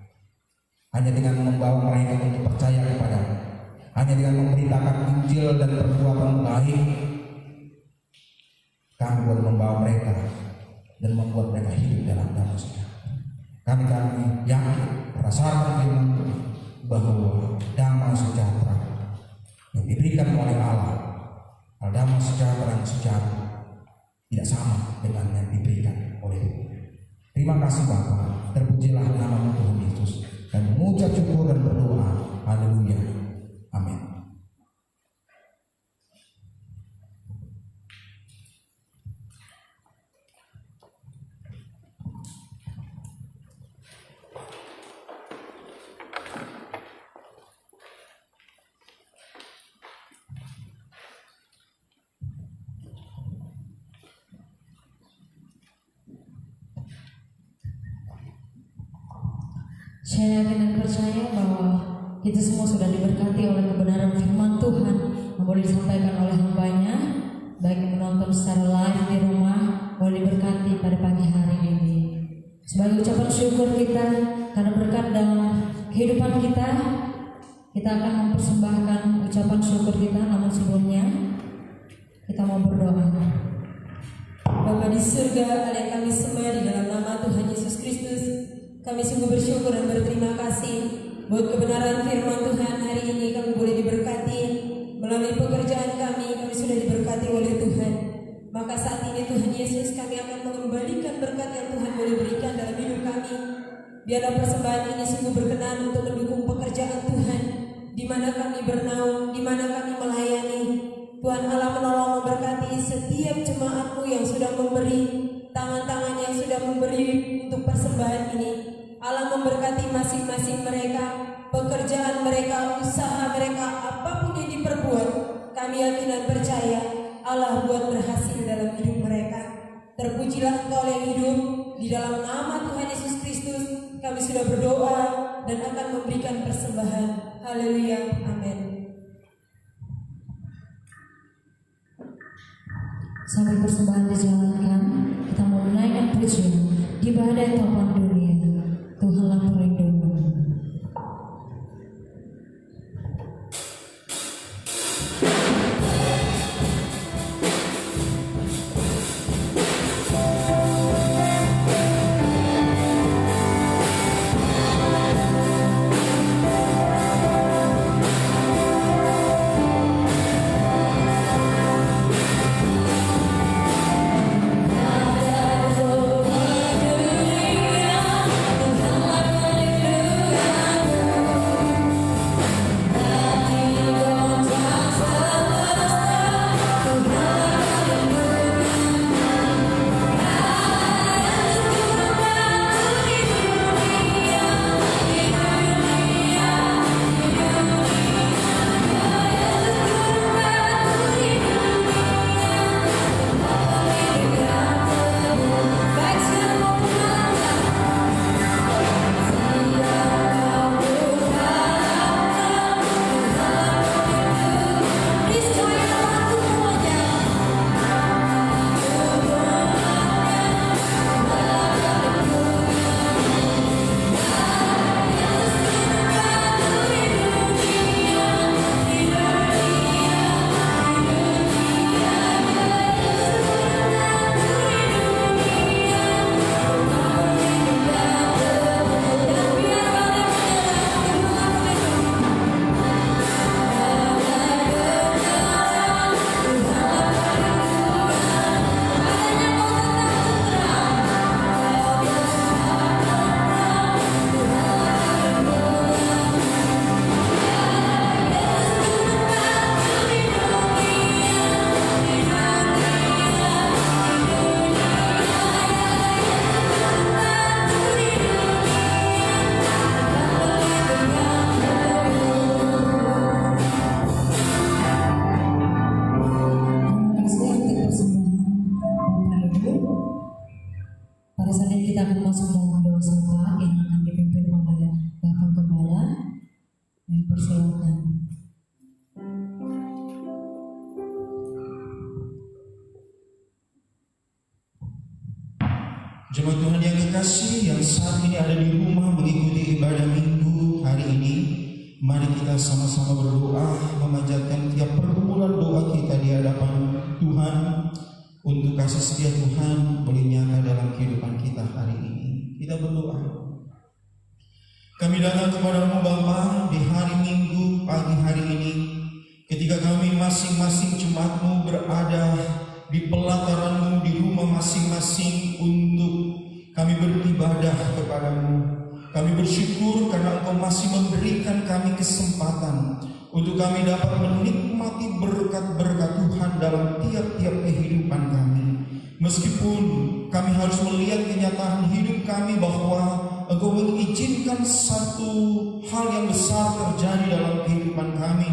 Hanya dengan membawa mereka untuk percaya kepada-Mu, hanya dengan memberitakan Injil dan perbuatan baik, kami boleh membawa mereka dan membuat mereka hidup dalam damai sejahtera. Kami yakin berdasarkan firman Tuhan bahwa damai sejahtera yang diberikan oleh Allah, damai sejahtera yang sejati, tidak sama dengan yang diberikan oleh dunia. Terima kasih Bapa, terpujilah nama Tuhan Yesus, dan mengucap syukur dan berdoa. Haleluya. Amin. Saya yakin dan percaya bahwa kita semua sudah diberkati oleh kebenaran firman Tuhan yang boleh disampaikan oleh hambanya, baik yang menonton secara live di rumah, boleh diberkati pada pagi hari ini. Sebagai ucapan syukur kita karena berkat dalam kehidupan kita akan mempersembahkan ucapan syukur kita. Namun sebelumnya kita mau berdoa. Bapa di surga, Allah yang kami sembah di dalam nama Tuhan Yesus Kristus, kami sungguh bersyukur dan berterima kasih buat kebenaran firman Tuhan. Hari ini kami boleh diberkati melalui pekerjaan kami sudah diberkati oleh Tuhan. Maka saat ini Tuhan Yesus, kami akan mengembalikan berkat yang Tuhan boleh berikan dalam hidup kami. Biarlah persembahan ini sungguh berkenan untuk mendukung pekerjaan Tuhan, di mana kami bernaung, di mana kami melayani. Tuhan Allah menolong memberkati setiap jemaat-Mu yang sudah memberi, tangan-tangan yang sudah memberi untuk persembahan ini. Allah memberkati masing-masing mereka, pekerjaan mereka, usaha mereka, apapun yang diperbuat. Kami yakin dan percaya Allah buat berhasil dalam hidup mereka. Terpujilah Engkau yang hidup. Di dalam nama Tuhan Yesus Kristus kami sudah berdoa dan akan memberikan persembahan. Haleluya, amin. Sampai persembahan dijalankan, kita mau menaikkan pujian di badai topan dunia. Tuhanlah pelindungmu. Pada saat ini kita akan masuk dalam doa syafaat yang akan dipimpin oleh Bapak Gembala. Persilakan. Jemaat Tuhan yang kekasih yang saat ini ada di rumah mengikuti ibadah minggu hari ini, mari kita sama-sama berdoa memanjatkan tiap pergumulan doa kita di hadapan Tuhan untuk kasih setia Tuhan boleh nyata dalam kehidupan kita hari ini. Kita berdoa. Kami datang kepadamu Bapa di hari Minggu pagi hari ini, ketika kami masing-masing jemaat-Mu berada di pelataran-Mu, di rumah masing-masing untuk kami beribadah kepadamu. Kami bersyukur karena Engkau masih memberikan kami kesempatan untuk kami dapat menikmati berkat-berkat Tuhan dalam tiap-tiap kehidupan kami. Meskipun kami harus melihat kenyataan hidup kami bahwa Engkau mengizinkan satu hal yang besar terjadi dalam kehidupan kami,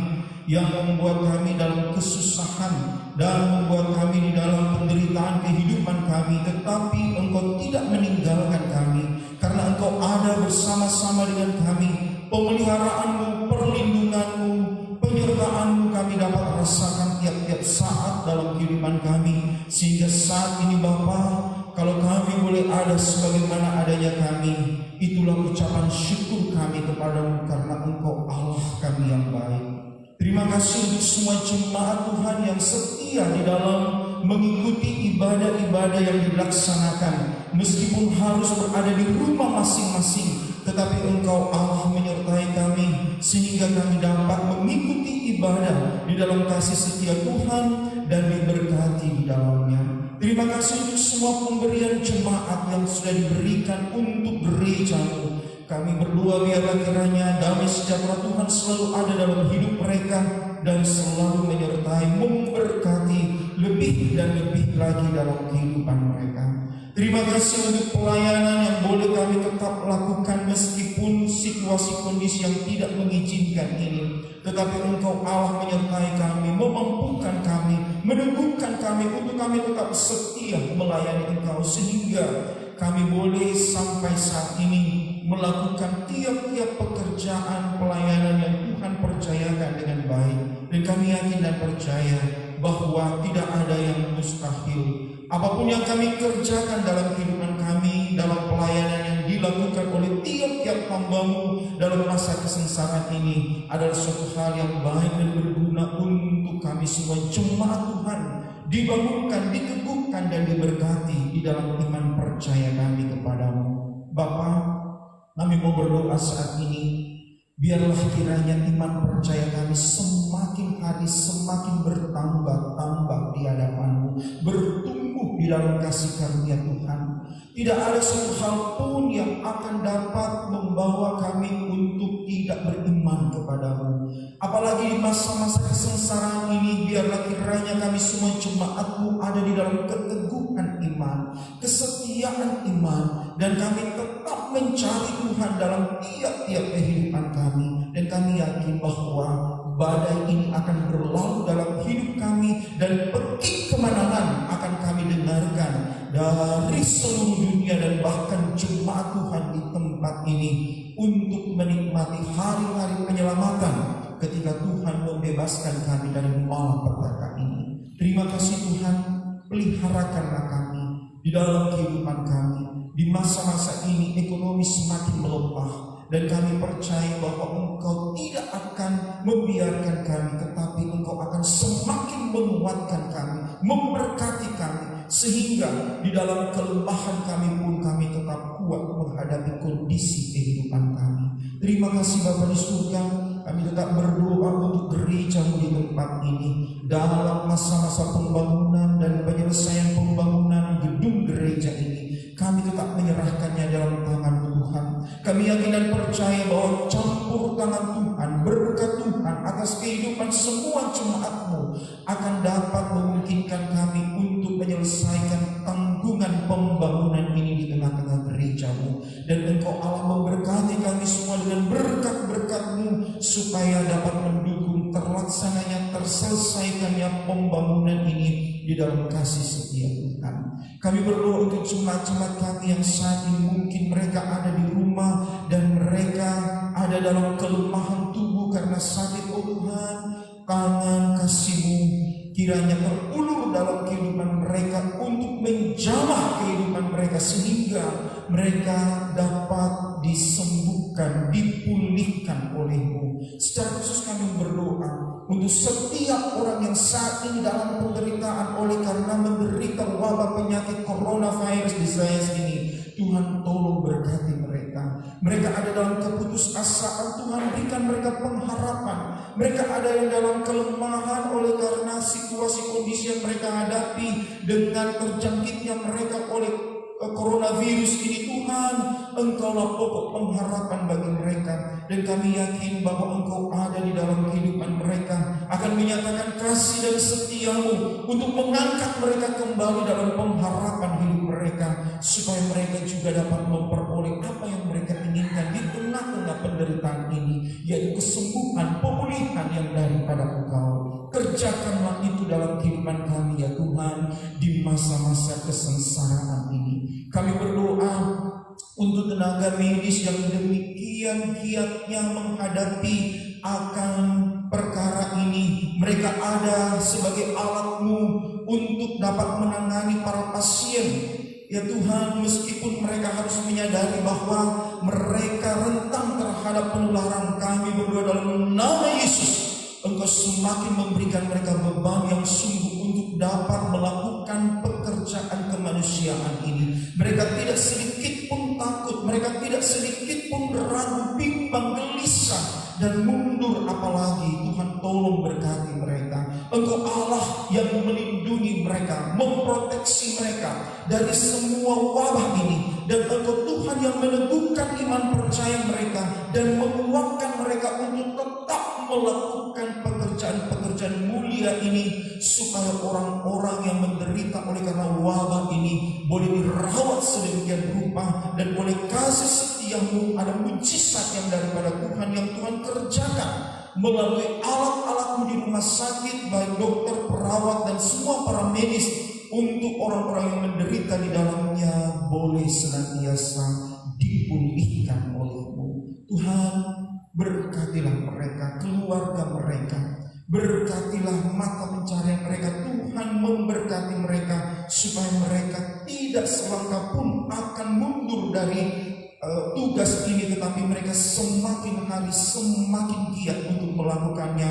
yang membuat kami dalam kesusahan dan membuat kami di dalam penderitaan kehidupan kami, tetapi Engkau tidak meninggalkan kami karena Engkau ada bersama bersama-sama dengan kami. Pemeliharaan-Mu, perlindungan-Mu, penyertaan-Mu kami dapat rasakan tiap-tiap saat dalam kehidupan kami. Sehingga saat ini Bapa, kalau kami boleh ada sebagaimana adanya kami, itulah ucapan syukur kami kepada-Mu karena Engkau Allah kami yang baik. Terima kasih untuk semua jemaat Tuhan yang setia di dalam mengikuti ibadah-ibadah yang dilaksanakan. Meskipun harus berada di rumah masing-masing, tetapi Engkau Allah menyertai kami sehingga kami dapat mengikuti ibadah di dalam kasih setia Tuhan dan diberkati di dalamnya. Terima kasih untuk semua pemberian jemaat yang sudah diberikan untuk gereja-Mu. Kami berdoa biarlah kiranya damai sejahtera Tuhan selalu ada dalam hidup mereka dan selalu menyertai, memberkati lebih dan lebih lagi dalam kehidupan mereka. Terima kasih untuk pelayanan yang boleh kami tetap lakukan meskipun situasi kondisi yang tidak mengizinkan ini. Tetapi Engkau Allah menyertai kami, memampukan kami, meneguhkan kami untuk kami tetap setia melayani Engkau sehingga kami boleh sampai saat ini melakukan tiap-tiap pekerjaan pelayanan yang Tuhan percayakan dengan baik. Dan kami yakin dan percaya bahwa tidak ada yang mustahil. Apapun yang kami kerjakan dalam kehidupan kami, dalam pelayanan yang dilakukan oleh tiap-tiap hamba-Mu dalam masa kesengsaraan ini adalah suatu hal yang baik dan berguna untuk kami semua jemaat Tuhan, dibangunkan, diteguhkan dan diberkati di dalam iman percaya kami kepada-Mu. Bapa, kami mau berdoa saat ini, biarlah kiranya iman percaya kami semakin hari semakin bertambah-tambah di hadapan-Mu, bertumbuh di dalam kasih karunia Tuhan. Tidak ada suatu hal pun yang akan dapat membawa kami untuk tidak beriman kepada-Mu. Apalagi di masa-masa kesengsaraan ini, biarlah kiranya kami semua jemaat-Mu ada di dalam keteguhan iman, kesetiaan iman, dan kami tetap mencari Tuhan dalam tiap-tiap kehidupan kami. Dan kami yakin bahwa badai ini akan berlalu dalam hidup kami dan petik kemenangan akan kami dengarkan dari seluruh dunia dan bahkan jemaat Tuhan di tempat ini untuk menikmati hari-hari penyelamatan ketika Tuhan membebaskan kami dari malapetaka ini. Terima kasih Tuhan, peliharakanlah kami di dalam kehidupan kami. Di masa-masa ini ekonomi semakin melemah dan kami percaya bahwa Engkau tidak akan membiarkan kami, tetapi Engkau akan semakin menguatkan kami, memberkati kami, sehingga di dalam kelemahan kami pun kami tetap kuat menghadapi kondisi kehidupan kami. Terima kasih Bapa di surga, kami tetap berdoa untuk gereja-Mu di tempat ini dalam masa-masa pembangunan dan penyelesaian pembangunan gedung gereja ini. Kami tetap menyerahkannya dalam tangan Tuhan. Kami yakin dan percaya bahwa campur tangan Tuhan, berkat Tuhan atas kehidupan semua jemaat-Mu akan dapat memungkinkan kami untuk menyelesaikan tanggungan pembangunan ini di tengah-tengah gereja-Mu. Dan Engkau Allah memberkati kami semua dengan berkat-berkat-Mu supaya dapat mendukung terlaksananya, terselesaikannya pembangunan ini di dalam kasih setia Tuhan. Kami berdoa untuk jemaat-jemaat kami yang saat ini mungkin mereka ada di rumah dan mereka ada dalam kelemahan tubuh karena sakit. Oh Tuhan, tangan kasih-Mu kiranya terulur dalam kehidupan mereka untuk menjamah kehidupan mereka sehingga mereka dapat disembuhkan, dipulihkan oleh-Mu. Secara khusus kami berdoa untuk setiap orang yang saat ini dalam penderitaan oleh karena menderita wabah penyakit coronavirus di saya ini. Tuhan tolong berkati mereka. Mereka ada dalam keputusasaan, Tuhan berikan mereka pengharapan. Mereka ada yang dalam kelemahan oleh karena situasi kondisi yang mereka hadapi dengan terjangkitnya mereka oleh coronavirus ini. Tuhan, Engkaulah pokok pengharapan bagi mereka. Dan kami yakin bahwa Engkau ada di dalam kehidupan mereka, akan menyatakan kasih dan setia-Mu untuk mengangkat mereka kembali dalam pengharapan hidup mereka, supaya mereka juga dapat memperoleh apa yang mereka inginkan di tengah-tengah penderitaan ini, yaitu kesembuhan, pemulihan yang daripada Engkau. Kerjakanlah itu dalam kehidupan kami ya Tuhan di masa-masa kesengsaraan ini. Kami berdoa untuk tenaga medis yang demikian giatnya menghadapi akan perkara ini. Mereka ada sebagai alat-Mu untuk dapat menangani para pasien. Ya Tuhan, meskipun mereka harus menyadari bahwa mereka rentan terhadap penularan, kami berdoa dalam nama Yesus, Engkau semakin memberikan mereka beban yang sungguh untuk dapat melakukan pekerjaan kemanusiaan ini. Mereka tidak sedikit pun takut, mereka tidak sedikit pun ragu, bimbang, gelisah, dan mundur. Apalagi Tuhan, tolong berkati mereka. Engkau Allah yang melindungi mereka, memproteksi mereka dari semua wabah ini. Dan Engkau Tuhan yang meneguhkan iman percaya mereka dan menguatkan mereka untuk tetap melakukan pekerjaan-pekerjaan mulia ini, supaya orang-orang yang menderita oleh karena wabah ini boleh dirawat sedemikian rupa, dan oleh kasih setia-Mu ada mujizat yang daripada Tuhan yang Tuhan kerjakan melalui alat-alat-Mu di rumah sakit, baik dokter, perawat, dan semua para medis, untuk orang-orang yang menderita di dalamnya boleh senantiasa dipulihkan oleh-Mu. Tuhan, berkatilah mereka, keluarga mereka, berkatilah mata pencarian mereka. Tuhan, memberkati mereka supaya mereka tidak selangkah pun akan mundur dari tugas ini, tetapi mereka semakin hari semakin giat untuk melakukannya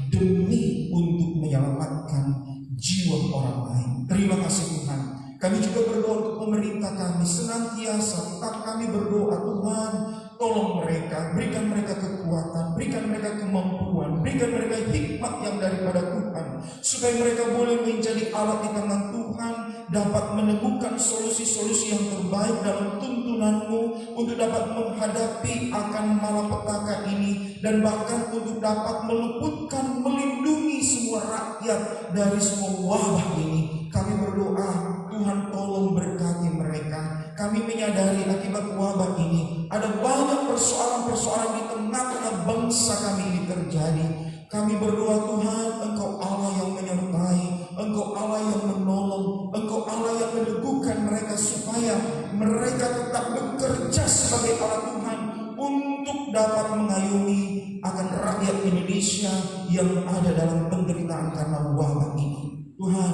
demi untuk menyelamatkan jiwa orang lain. Terima kasih Tuhan. Kami juga berdoa untuk pemerintah kami, senantiasa tetap kami berdoa, Tuhan, tolong mereka, berikan mereka kekuatan, berikan mereka kemampuan, berikan mereka hikmat yang daripada Tuhan, supaya mereka boleh menjadi alat di tangan Tuhan, dapat menemukan solusi-solusi yang terbaik dalam tuntunan-Mu, untuk dapat menghadapi akan malapetaka ini, dan bahkan untuk dapat meluputkan, melindungi semua rakyat dari semua wabah ini. Kami berdoa, Tuhan, tolong berkati mereka. Kami menyadari akibat wabah ini ada banyak persoalan-persoalan di tengah-tengah bangsa kami ini terjadi. Kami berdoa, Tuhan, Engkau Allah yang menyertai, Engkau Allah yang menolong, Engkau Allah yang meneguhkan mereka, supaya mereka tetap bekerja sebagai alat Tuhan untuk dapat mengayomi akan rakyat Indonesia yang ada dalam penderitaan karena wabah ini. Tuhan,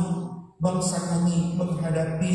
bangsa kami menghadapi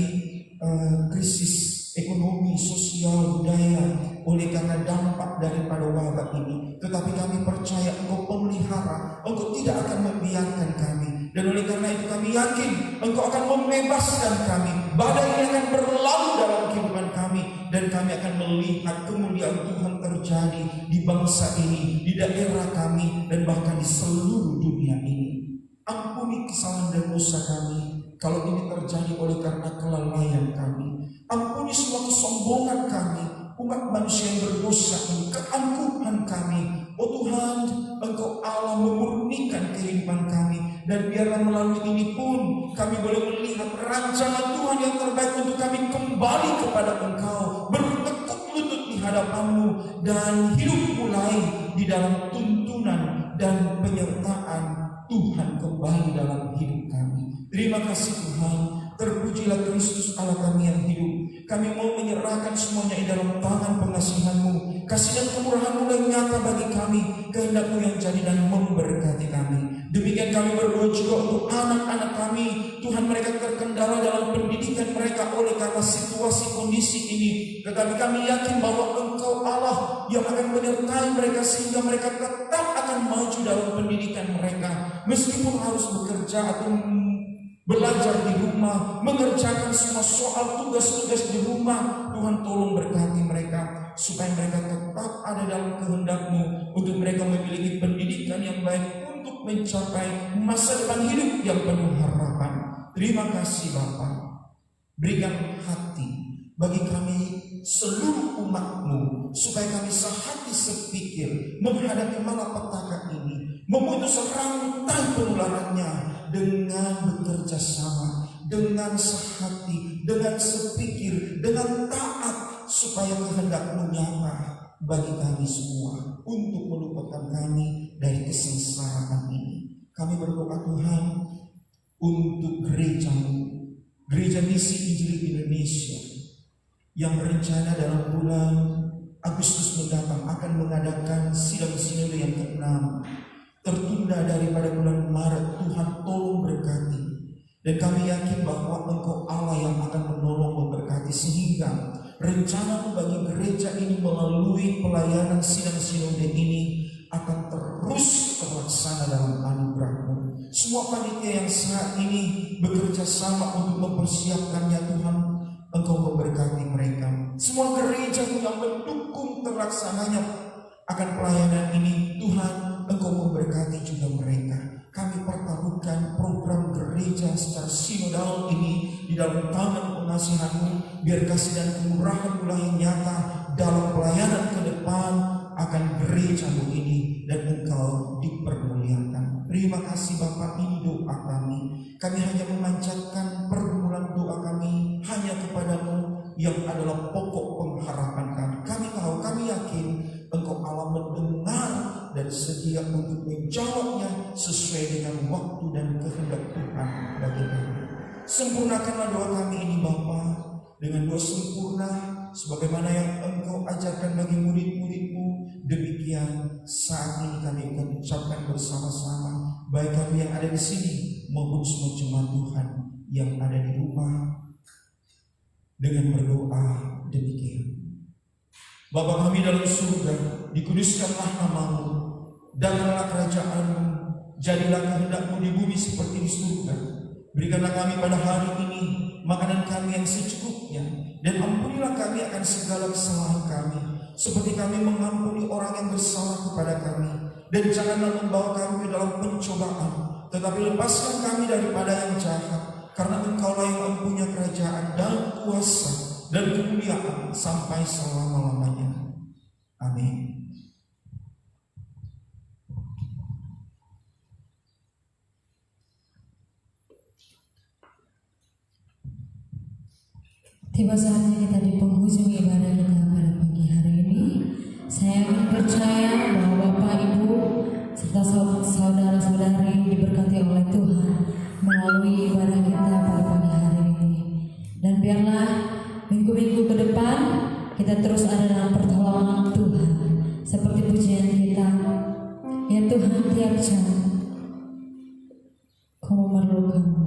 krisis ekonomi, sosial, budaya oleh karena dampak daripada wabah ini. Tetapi kami percaya Engkau pemelihara, Engkau tidak akan membiarkan kami. Dan oleh karena itu kami yakin Engkau akan membebaskan kami. Badai ini akan berlalu dalam kehidupan kami, dan kami akan melihat kemuliaan Tuhan terjadi di bangsa ini, di daerah kami, dan bahkan di seluruh dunia ini. Ampuni kesalahan dan dosa kami kalau ini terjadi oleh karena kelalaian kami. Ampuni semua kesombongan kami, umat manusia yang berdosa ini, keangkuhan kami. Oh Tuhan, Engkau Allah memurnikan kehidupan kami, dan biarlah melalui ini pun kami boleh melihat rancangan Tuhan yang terbaik untuk kami kembali kepada Engkau, bertekuk lutut di hadapan-Mu, dan hidup mulai di dalam tuntunan dan penyertaan Tuhan kembali dalam hidup kami. Terima kasih Tuhan. Terpujilah Kristus Allah kami yang hidup. Kami mau menyerahkan semuanya di dalam tangan pengasihan-Mu. Kasih dan kemurahan-Mu yang nyata bagi kami, kehendak-Mu yang jadi dan memberkati kami. Demikian kami berdoa juga untuk anak-anak kami. Tuhan, mereka terkendala dalam pendidikan mereka oleh karena situasi kondisi ini. Tetapi kami yakin bahwa Engkau Allah yang akan menyertai mereka, sehingga mereka tetap akan maju dalam pendidikan mereka. Meskipun harus bekerja atau belajar di rumah, mengerjakan semua soal tugas-tugas di rumah, Tuhan tolong berkati mereka, supaya mereka tetap ada dalam kehendak-Mu, untuk mereka memiliki pendidikan yang baik untuk mencapai masa depan hidup yang penuh harapan. Terima kasih Bapa. Berikan hati bagi kami seluruh umat-Mu, supaya kami sehati sepikir menghadapi malapetaka ini, memutus rantai penularannya dengan bekerja sama, dengan sehati, dengan sepikir, dengan taat, supaya kehendak-Mu nyata bagi kami semua, untuk meluputkan kami dari kesengsaraan ini. Kami berdoa Tuhan untuk gereja-Mu, Gereja Misi Injili Indonesia, yang berencana dalam bulan Agustus mendatang akan mengadakan sidang sinode yang ke-6 tertunda daripada bulan Maret. Tuhan tolong berkati, dan kami yakin bahwa Engkau Allah yang akan menolong memberkati, sehingga rencana bagi gereja ini melalui pelayanan sidang sinode ini akan terus terlaksana dalam anugerah-Mu. Semua panitia yang saat ini bekerja sama untuk mempersiapkannya, Tuhan, Engkau memberkati mereka. Semua gereja yang mendukung terlaksananya akan pelayanan ini, Tuhan, Engkau memberkati juga mereka. Kami pertaruhkan program gereja secara sinodal ini di dalam tangan pengasihan-Mu. Biar kasih dan kemurahan-Mu yang nyata dalam pelayanan ke depan akan gereja-Mu ini, dan Engkau dipermuliakan. Terima kasih Bapa, ini doa kami. Kami hanya memanjatkan pergumulan doa kami hanya kepadamu yang adalah pokok pengharapan kami. Kami tahu, kami yakin Engkau Allah mendengar dan sedia untuk menjawabnya sesuai dengan waktu dan kehendak Tuhan bagi kami. Sempurnakanlah doa kami ini Bapa, dengan doa sempurna sebagaimana yang Engkau ajarkan bagi murid-murid-Mu. Demikian saat ini kami akan ucapkan bersama-sama, baik kami yang ada di sini maupun semua jemaat Tuhan yang ada di rumah, dengan berdoa demikian. Bapa kami dalam surga, dikuduskanlah nama-Mu, datanglah kerajaan-Mu, jadilah kehendak-Mu di bumi seperti di surga. Berikanlah kami pada hari ini makanan kami yang secukupnya, dan ampunilah kami akan segala kesalahan kami, seperti kami mengampuni orang yang bersalah kepada kami. Dan janganlah membawa kami ke dalam pencobaan, tetapi lepaskan kami daripada yang jahat, karena Engkaulah yang mempunyai kerajaan dan kuasa dan kemuliaan sampai selama-lamanya. Amin. Tiba saatnya kita di penghujung ibadah kita pada pagi hari ini. Saya percaya bahwa Bapak, Ibu, serta saudara-saudari diberkati oleh Tuhan melalui ibadah kita pada pagi hari ini. Dan biarlah minggu-minggu ke depan kita terus ada dalam pertolongan Tuhan. Seperti pujian kita, ya Tuhan, tiap jam Kau memerlukan-Mu.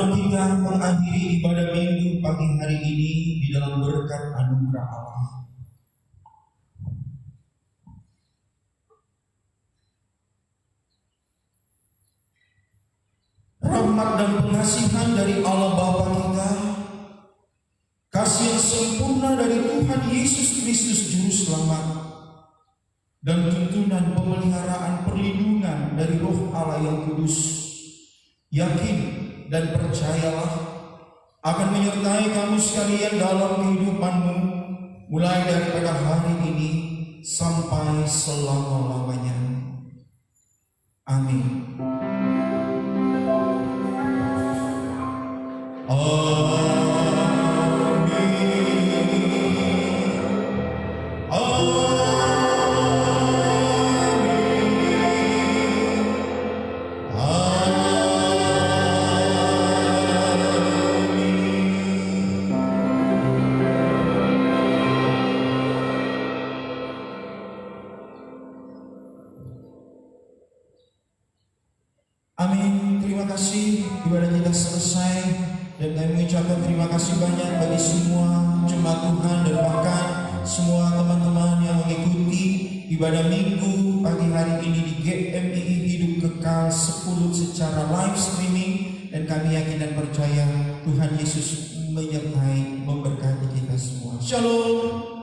Marilah kita mengakhiri ibadah minggu pagi hari ini di dalam berkat anugerah Allah. Rahmat dan pengasihan dari Allah Bapa kita, kasih yang sempurna dari Tuhan Yesus Kristus Juru Selamat, dan tuntunan pemeliharaan perlindungan dari Roh Allah yang kudus, yakin dan percayalah akan menyertai kamu sekalian dalam kehidupanmu, mulai daripada hari ini sampai selama-lamanya. Amin. Amin. Terima kasih, ibadah kita selesai, dan kami mengucapkan terima kasih banyak bagi semua jemaat Tuhan dan bahkan semua teman-teman yang mengikuti ibadah minggu pagi hari ini di GMII Hidup Kekal 10 secara live streaming, dan kami yakin dan percaya Tuhan Yesus menyertai, memberkati kita semua. Shalom.